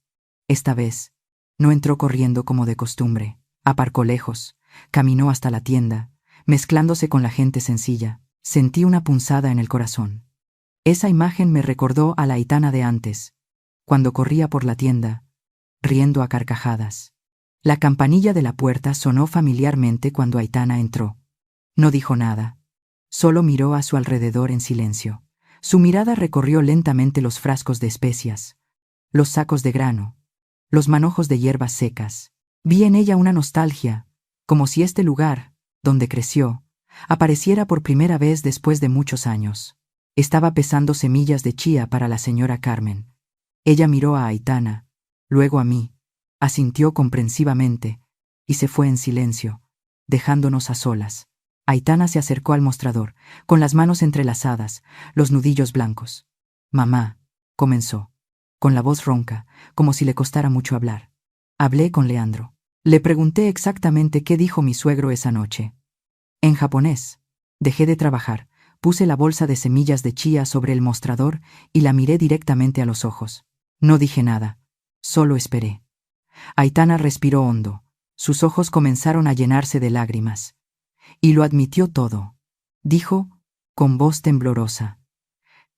Esta vez, no entró corriendo como de costumbre. Aparcó lejos, caminó hasta la tienda, mezclándose con la gente sencilla. Sentí una punzada en el corazón. Esa imagen me recordó a la Aitana de antes, cuando corría por la tienda, riendo a carcajadas. La campanilla de la puerta sonó familiarmente cuando Aitana entró. No dijo nada. Solo miró a su alrededor en silencio. Su mirada recorrió lentamente los frascos de especias, los sacos de grano, los manojos de hierbas secas. Vi en ella una nostalgia, como si este lugar, donde creció, apareciera por primera vez después de muchos años. Estaba pesando semillas de chía para la señora Carmen. Ella miró a Aitana, luego a mí, asintió comprensivamente, y se fue en silencio, dejándonos a solas. Aitana se acercó al mostrador, con las manos entrelazadas, los nudillos blancos. Mamá, comenzó, con la voz ronca, como si le costara mucho hablar. Hablé con Leandro. Le pregunté exactamente qué dijo mi suegro esa noche. En japonés. Dejé de trabajar, puse la bolsa de semillas de chía sobre el mostrador y la miré directamente a los ojos. No dije nada, solo esperé. Aitana respiró hondo. Sus ojos comenzaron a llenarse de lágrimas. Y lo admitió todo. Dijo, con voz temblorosa,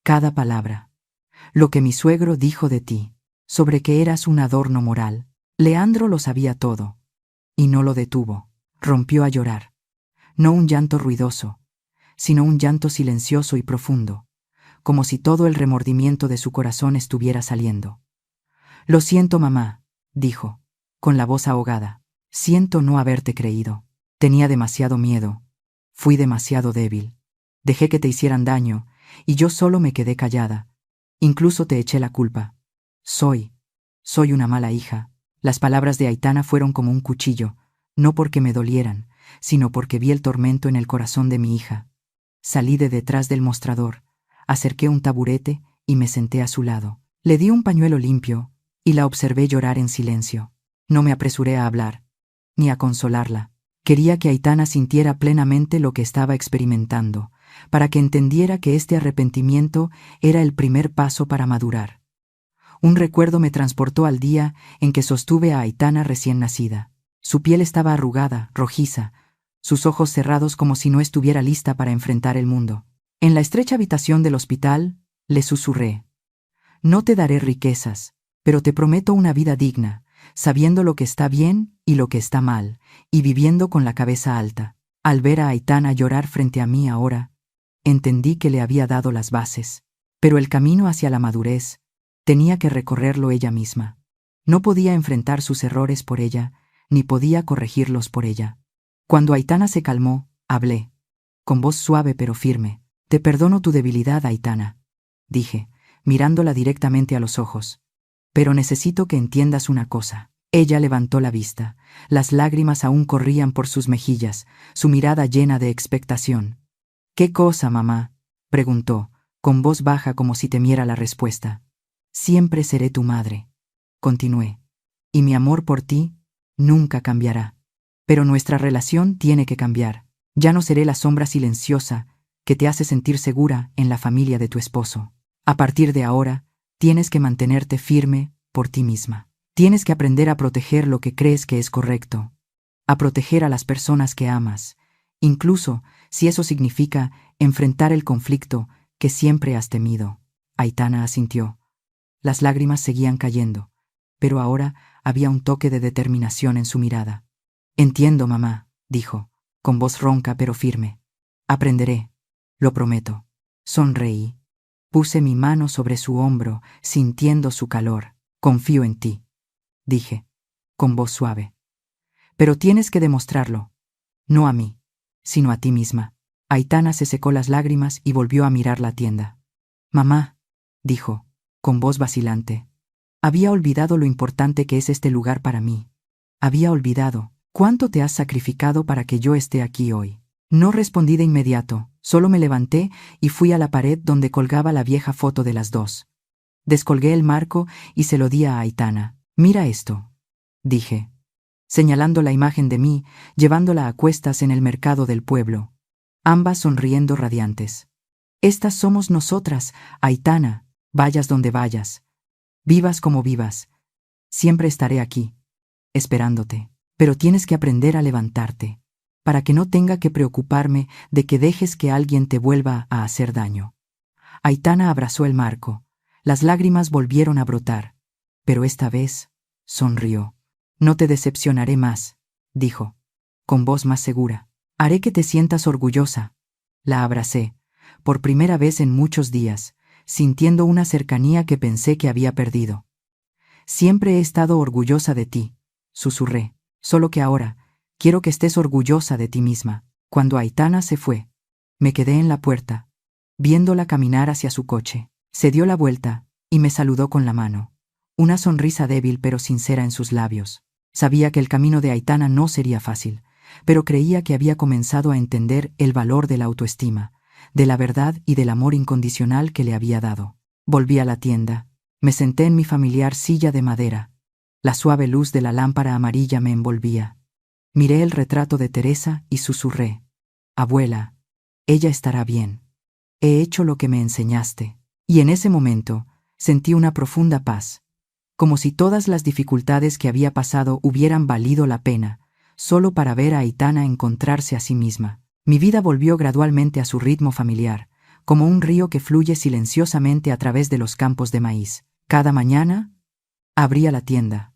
cada palabra. Lo que mi suegro dijo de ti, sobre que eras un adorno moral. Leandro lo sabía todo. Y no lo detuvo. Rompió a llorar. No un llanto ruidoso, sino un llanto silencioso y profundo, como si todo el remordimiento de su corazón estuviera saliendo. Lo siento, mamá, dijo, con la voz ahogada. Siento no haberte creído. Tenía demasiado miedo. Fui demasiado débil. Dejé que te hicieran daño, y yo solo me quedé callada. Incluso te eché la culpa. Soy una mala hija. Las palabras de Aitana fueron como un cuchillo, no porque me dolieran, sino porque vi el tormento en el corazón de mi hija. Salí de detrás del mostrador, acerqué un taburete y me senté a su lado. Le di un pañuelo limpio y la observé llorar en silencio. No me apresuré a hablar, ni a consolarla. Quería que Aitana sintiera plenamente lo que estaba experimentando, para que entendiera que este arrepentimiento era el primer paso para madurar. Un recuerdo me transportó al día en que sostuve a Aitana recién nacida. Su piel estaba arrugada, rojiza, sus ojos cerrados como si no estuviera lista para enfrentar el mundo. En la estrecha habitación del hospital, le susurré: «No te daré riquezas, pero te prometo una vida digna, sabiendo lo que está bien y lo que está mal, y viviendo con la cabeza alta». Al ver a Aitana llorar frente a mí ahora, entendí que le había dado las bases, pero el camino hacia la madurez tenía que recorrerlo ella misma. No podía enfrentar sus errores por ella, ni podía corregirlos por ella. Cuando Aitana se calmó, hablé, con voz suave pero firme. «Te perdono tu debilidad, Aitana», dije, mirándola directamente a los ojos. «Pero necesito que entiendas una cosa». Ella levantó la vista. Las lágrimas aún corrían por sus mejillas, su mirada llena de expectación. «¿Qué cosa, mamá?», preguntó, con voz baja como si temiera la respuesta. «Siempre seré tu madre», continué, «y mi amor por ti nunca cambiará. Pero nuestra relación tiene que cambiar. Ya no seré la sombra silenciosa que te hace sentir segura en la familia de tu esposo. A partir de ahora, tienes que mantenerte firme por ti misma. Tienes que aprender a proteger lo que crees que es correcto, a proteger a las personas que amas, incluso si eso significa enfrentar el conflicto que siempre has temido». Aitana asintió. Las lágrimas seguían cayendo, pero ahora había un toque de determinación en su mirada. «Entiendo, mamá», dijo, con voz ronca pero firme. «Aprenderé, lo prometo». Sonreí. Puse mi mano sobre su hombro, sintiendo su calor. «Confío en ti», dije, con voz suave. «Pero tienes que demostrarlo, no a mí, sino a ti misma». Aitana se secó las lágrimas y volvió a mirar la tienda. «Mamá», dijo, con voz vacilante, «había olvidado lo importante que es este lugar para mí. Había olvidado cuánto te has sacrificado para que yo esté aquí hoy». No respondí de inmediato, solo me levanté y fui a la pared donde colgaba la vieja foto de las dos. Descolgué el marco y se lo di a Aitana. «Mira esto», dije, señalando la imagen de mí, llevándola a cuestas en el mercado del pueblo, ambas sonriendo radiantes. «Estas somos nosotras, Aitana, vayas donde vayas, vivas como vivas. Siempre estaré aquí, esperándote. Pero tienes que aprender a levantarte, para que no tenga que preocuparme de que dejes que alguien te vuelva a hacer daño». Aitana abrazó el marco. Las lágrimas volvieron a brotar, pero esta vez sonrió. «No te decepcionaré más», dijo, con voz más segura. «Haré que te sientas orgullosa». La abracé, por primera vez en muchos días, sintiendo una cercanía que pensé que había perdido. «Siempre he estado orgullosa de ti», susurré, «solo que ahora quiero que estés orgullosa de ti misma». Cuando Aitana se fue, me quedé en la puerta, viéndola caminar hacia su coche. Se dio la vuelta y me saludó con la mano, una sonrisa débil pero sincera en sus labios. Sabía que el camino de Aitana no sería fácil, pero creía que había comenzado a entender el valor de la autoestima, de la verdad y del amor incondicional que le había dado. Volví a la tienda, me senté en mi familiar silla de madera. La suave luz de la lámpara amarilla me envolvía. Miré el retrato de Teresa y susurré: «Abuela, ella estará bien. He hecho lo que me enseñaste». Y en ese momento sentí una profunda paz, como si todas las dificultades que había pasado hubieran valido la pena, solo para ver a Aitana encontrarse a sí misma. Mi vida volvió gradualmente a su ritmo familiar, como un río que fluye silenciosamente a través de los campos de maíz. Cada mañana abría la tienda.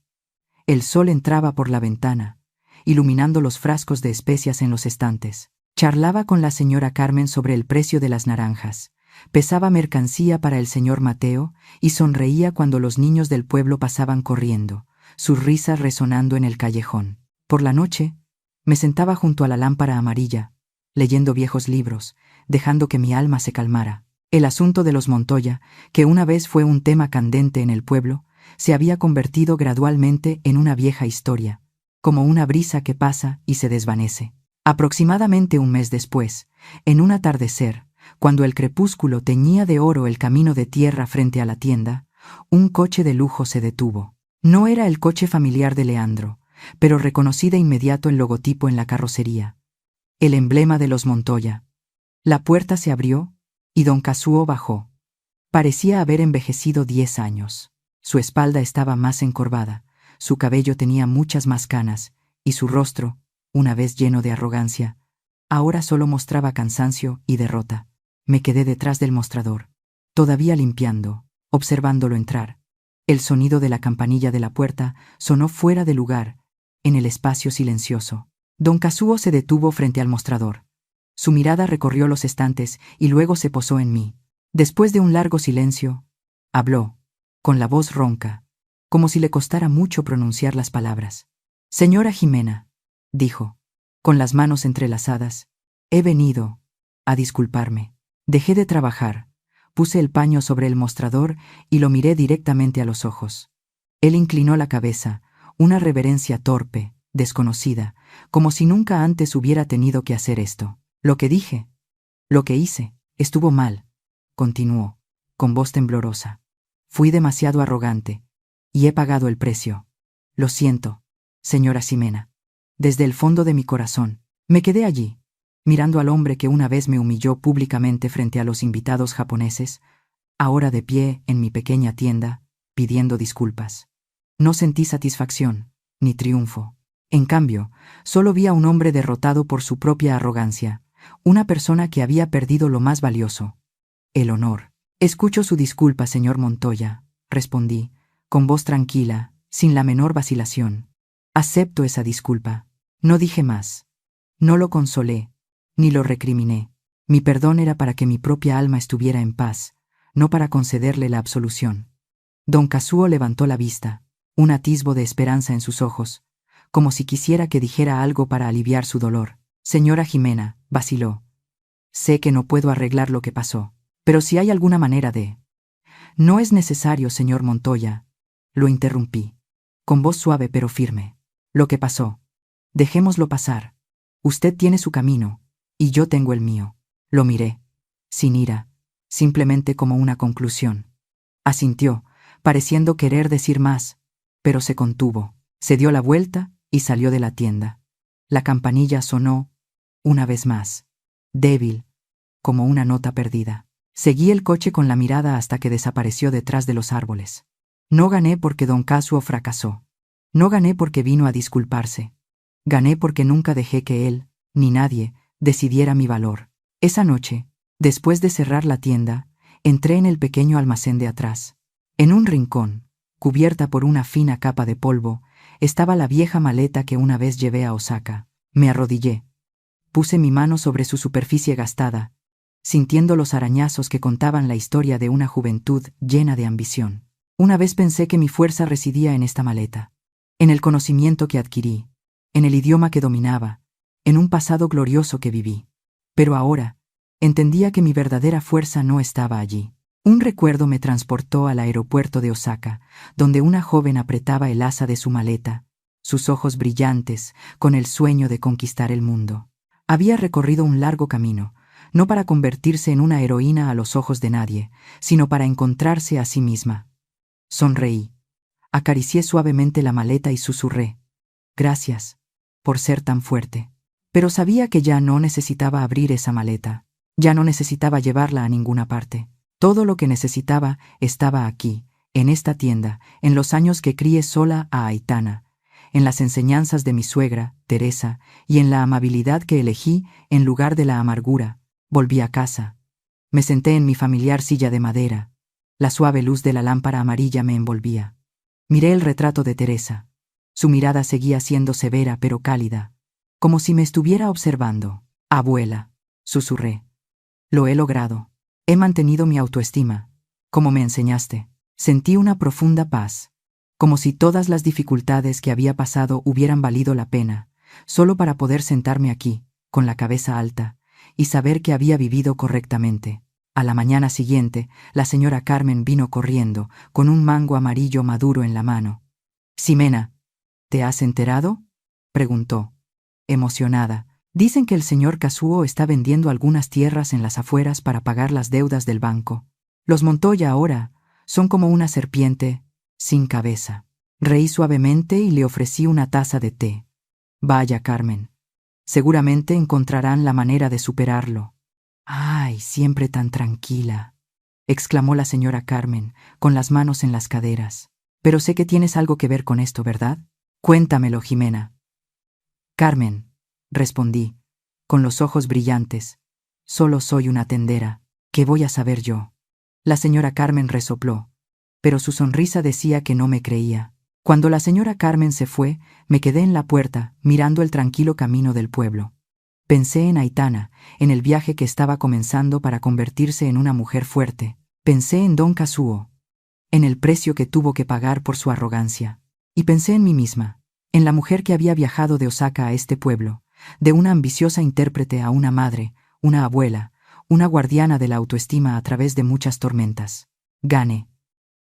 El sol entraba por la ventana, iluminando los frascos de especias en los estantes. Charlaba con la señora Carmen sobre el precio de las naranjas. Pesaba mercancía para el señor Mateo y sonreía cuando los niños del pueblo pasaban corriendo, sus risas resonando en el callejón. Por la noche, me sentaba junto a la lámpara amarilla, leyendo viejos libros, dejando que mi alma se calmara. El asunto de los Montoya, que una vez fue un tema candente en el pueblo, se había convertido gradualmente en una vieja historia, como una brisa que pasa y se desvanece. Aproximadamente un mes después, en un atardecer, cuando el crepúsculo teñía de oro el camino de tierra frente a la tienda, un coche de lujo se detuvo. No era el coche familiar de Leandro, pero reconocí de inmediato el logotipo en la carrocería. El emblema de los Montoya. La puerta se abrió, y don Kazuo bajó. Parecía haber envejecido 10 años. Su espalda estaba más encorvada, su cabello tenía muchas más canas, y su rostro, una vez lleno de arrogancia, ahora solo mostraba cansancio y derrota. Me quedé detrás del mostrador, todavía limpiando, observándolo entrar. El sonido de la campanilla de la puerta sonó fuera de lugar, en el espacio silencioso. Don Kazuo se detuvo frente al mostrador. Su mirada recorrió los estantes y luego se posó en mí. Después de un largo silencio, habló, con la voz ronca, como si le costara mucho pronunciar las palabras. «Señora Jimena», dijo, con las manos entrelazadas, «he venido a disculparme. Dejé de trabajar, puse el paño sobre el mostrador y lo miré directamente a los ojos. Él inclinó la cabeza, una reverencia torpe, desconocida, como si nunca antes hubiera tenido que hacer esto. Lo que dije, lo que hice, estuvo mal», continuó, con voz temblorosa. «Fui demasiado arrogante, y he pagado el precio. Lo siento, señora Ximena. Desde el fondo de mi corazón, me quedé allí, mirando al hombre que una vez me humilló públicamente frente a los invitados japoneses, ahora de pie en mi pequeña tienda, pidiendo disculpas. No sentí satisfacción, ni triunfo. En cambio, solo vi a un hombre derrotado por su propia arrogancia, una persona que había perdido lo más valioso, el honor. «Escucho su disculpa, señor Montoya», respondí, con voz tranquila, sin la menor vacilación. «Acepto esa disculpa». No dije más. No lo consolé, ni lo recriminé. Mi perdón era para que mi propia alma estuviera en paz, no para concederle la absolución. Don Kazuo levantó la vista, un atisbo de esperanza en sus ojos, como si quisiera que dijera algo para aliviar su dolor. «Señora Jimena», vaciló. «Sé que no puedo arreglar lo que pasó, pero si hay alguna manera de...» «No es necesario, señor Montoya», lo interrumpí, con voz suave pero firme. «Lo que pasó, dejémoslo pasar. Usted tiene su camino, y yo tengo el mío». Lo miré, sin ira, simplemente como una conclusión. Asintió, pareciendo querer decir más, pero se contuvo. Se dio la vuelta y salió de la tienda. La campanilla sonó, una vez más, débil, como una nota perdida. Seguí el coche con la mirada hasta que desapareció detrás de los árboles. No gané porque don Kazuo fracasó. No gané porque vino a disculparse. Gané porque nunca dejé que él, ni nadie, decidiera mi valor. Esa noche, después de cerrar la tienda, entré en el pequeño almacén de atrás. En un rincón, cubierta por una fina capa de polvo, estaba la vieja maleta que una vez llevé a Osaka. Me arrodillé. Puse mi mano sobre su superficie gastada, sintiendo los arañazos que contaban la historia de una juventud llena de ambición. Una vez pensé que mi fuerza residía en esta maleta, en el conocimiento que adquirí, en el idioma que dominaba, en un pasado glorioso que viví. Pero ahora, entendía que mi verdadera fuerza no estaba allí. Un recuerdo me transportó al aeropuerto de Osaka, donde una joven apretaba el asa de su maleta, sus ojos brillantes, con el sueño de conquistar el mundo. Había recorrido un largo camino, no para convertirse en una heroína a los ojos de nadie, sino para encontrarse a sí misma. Sonreí. Acaricié suavemente la maleta y susurré: «Gracias por ser tan fuerte». Pero sabía que ya no necesitaba abrir esa maleta, ya no necesitaba llevarla a ninguna parte. Todo lo que necesitaba estaba aquí, en esta tienda, en los años que crié sola a Aitana, en las enseñanzas de mi suegra, Teresa, y en la amabilidad que elegí en lugar de la amargura. Volví a casa. Me senté en mi familiar silla de madera. La suave luz de la lámpara amarilla me envolvía. Miré el retrato de Teresa. Su mirada seguía siendo severa pero cálida, como si me estuviera observando. «Abuela», susurré. «Lo he logrado. He mantenido mi autoestima, como me enseñaste». Sentí una profunda paz, como si todas las dificultades que había pasado hubieran valido la pena, solo para poder sentarme aquí, con la cabeza alta, y saber que había vivido correctamente. A la mañana siguiente, la señora Carmen vino corriendo, con un mango amarillo maduro en la mano. «Ximena, ¿te has enterado?», preguntó, emocionada. «Dicen que el señor Kazuo está vendiendo algunas tierras en las afueras para pagar las deudas del banco. Los Montoya ahora son como una serpiente sin cabeza». Reí suavemente y le ofrecí una taza de té. Vaya, Carmen. Seguramente encontrarán la manera de superarlo. ¡Ay, siempre tan tranquila!, exclamó la señora Carmen, con las manos en las caderas. Pero sé que tienes algo que ver con esto, ¿verdad? Cuéntamelo, Jimena. Carmen, respondí, con los ojos brillantes. Solo soy una tendera. ¿Qué voy a saber yo? La señora Carmen resopló, pero su sonrisa decía que no me creía. Cuando la señora Carmen se fue, me quedé en la puerta, mirando el tranquilo camino del pueblo. Pensé en Aitana, en el viaje que estaba comenzando para convertirse en una mujer fuerte. Pensé en don Kazuo, en el precio que tuvo que pagar por su arrogancia. Y pensé en mí misma, en la mujer que había viajado de Osaka a este pueblo, de una ambiciosa intérprete a una madre, una abuela, una guardiana de la autoestima a través de muchas tormentas. Gané.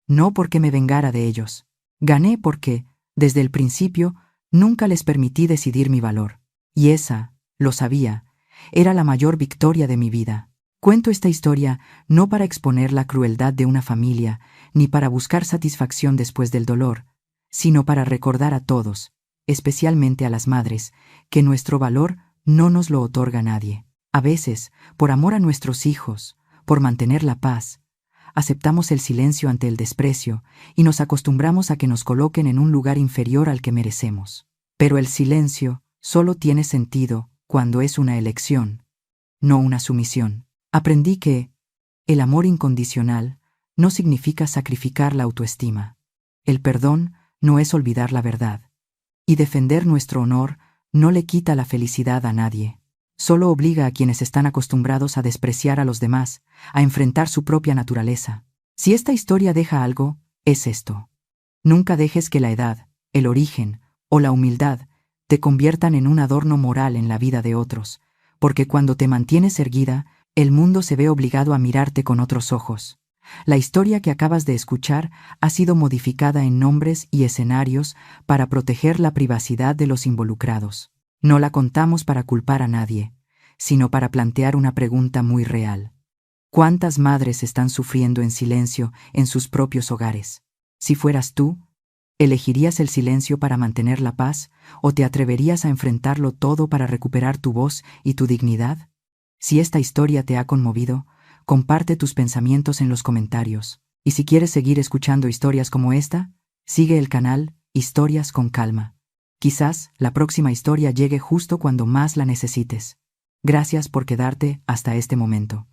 No porque me vengara de ellos. Gané porque, desde el principio, nunca les permití decidir mi valor. Y esa, lo sabía, era la mayor victoria de mi vida. Cuento esta historia no para exponer la crueldad de una familia, ni para buscar satisfacción después del dolor, sino para recordar a todos, especialmente a las madres, que nuestro valor no nos lo otorga nadie. A veces, por amor a nuestros hijos, por mantener la paz, aceptamos el silencio ante el desprecio y nos acostumbramos a que nos coloquen en un lugar inferior al que merecemos. Pero el silencio solo tiene sentido cuando es una elección, no una sumisión. Aprendí que el amor incondicional no significa sacrificar la autoestima. El perdón no es olvidar la verdad. Y defender nuestro honor no le quita la felicidad a nadie. Solo obliga a quienes están acostumbrados a despreciar a los demás, a enfrentar su propia naturaleza. Si esta historia deja algo, es esto. Nunca dejes que la edad, el origen o la humildad te conviertan en un adorno moral en la vida de otros, porque cuando te mantienes erguida, el mundo se ve obligado a mirarte con otros ojos. La historia que acabas de escuchar ha sido modificada en nombres y escenarios para proteger la privacidad de los involucrados. No la contamos para culpar a nadie, sino para plantear una pregunta muy real. ¿Cuántas madres están sufriendo en silencio en sus propios hogares? Si fueras tú, ¿elegirías el silencio para mantener la paz o te atreverías a enfrentarlo todo para recuperar tu voz y tu dignidad? Si esta historia te ha conmovido, comparte tus pensamientos en los comentarios. Y si quieres seguir escuchando historias como esta, sigue el canal Historias con Calma. Quizás la próxima historia llegue justo cuando más la necesites. Gracias por quedarte hasta este momento.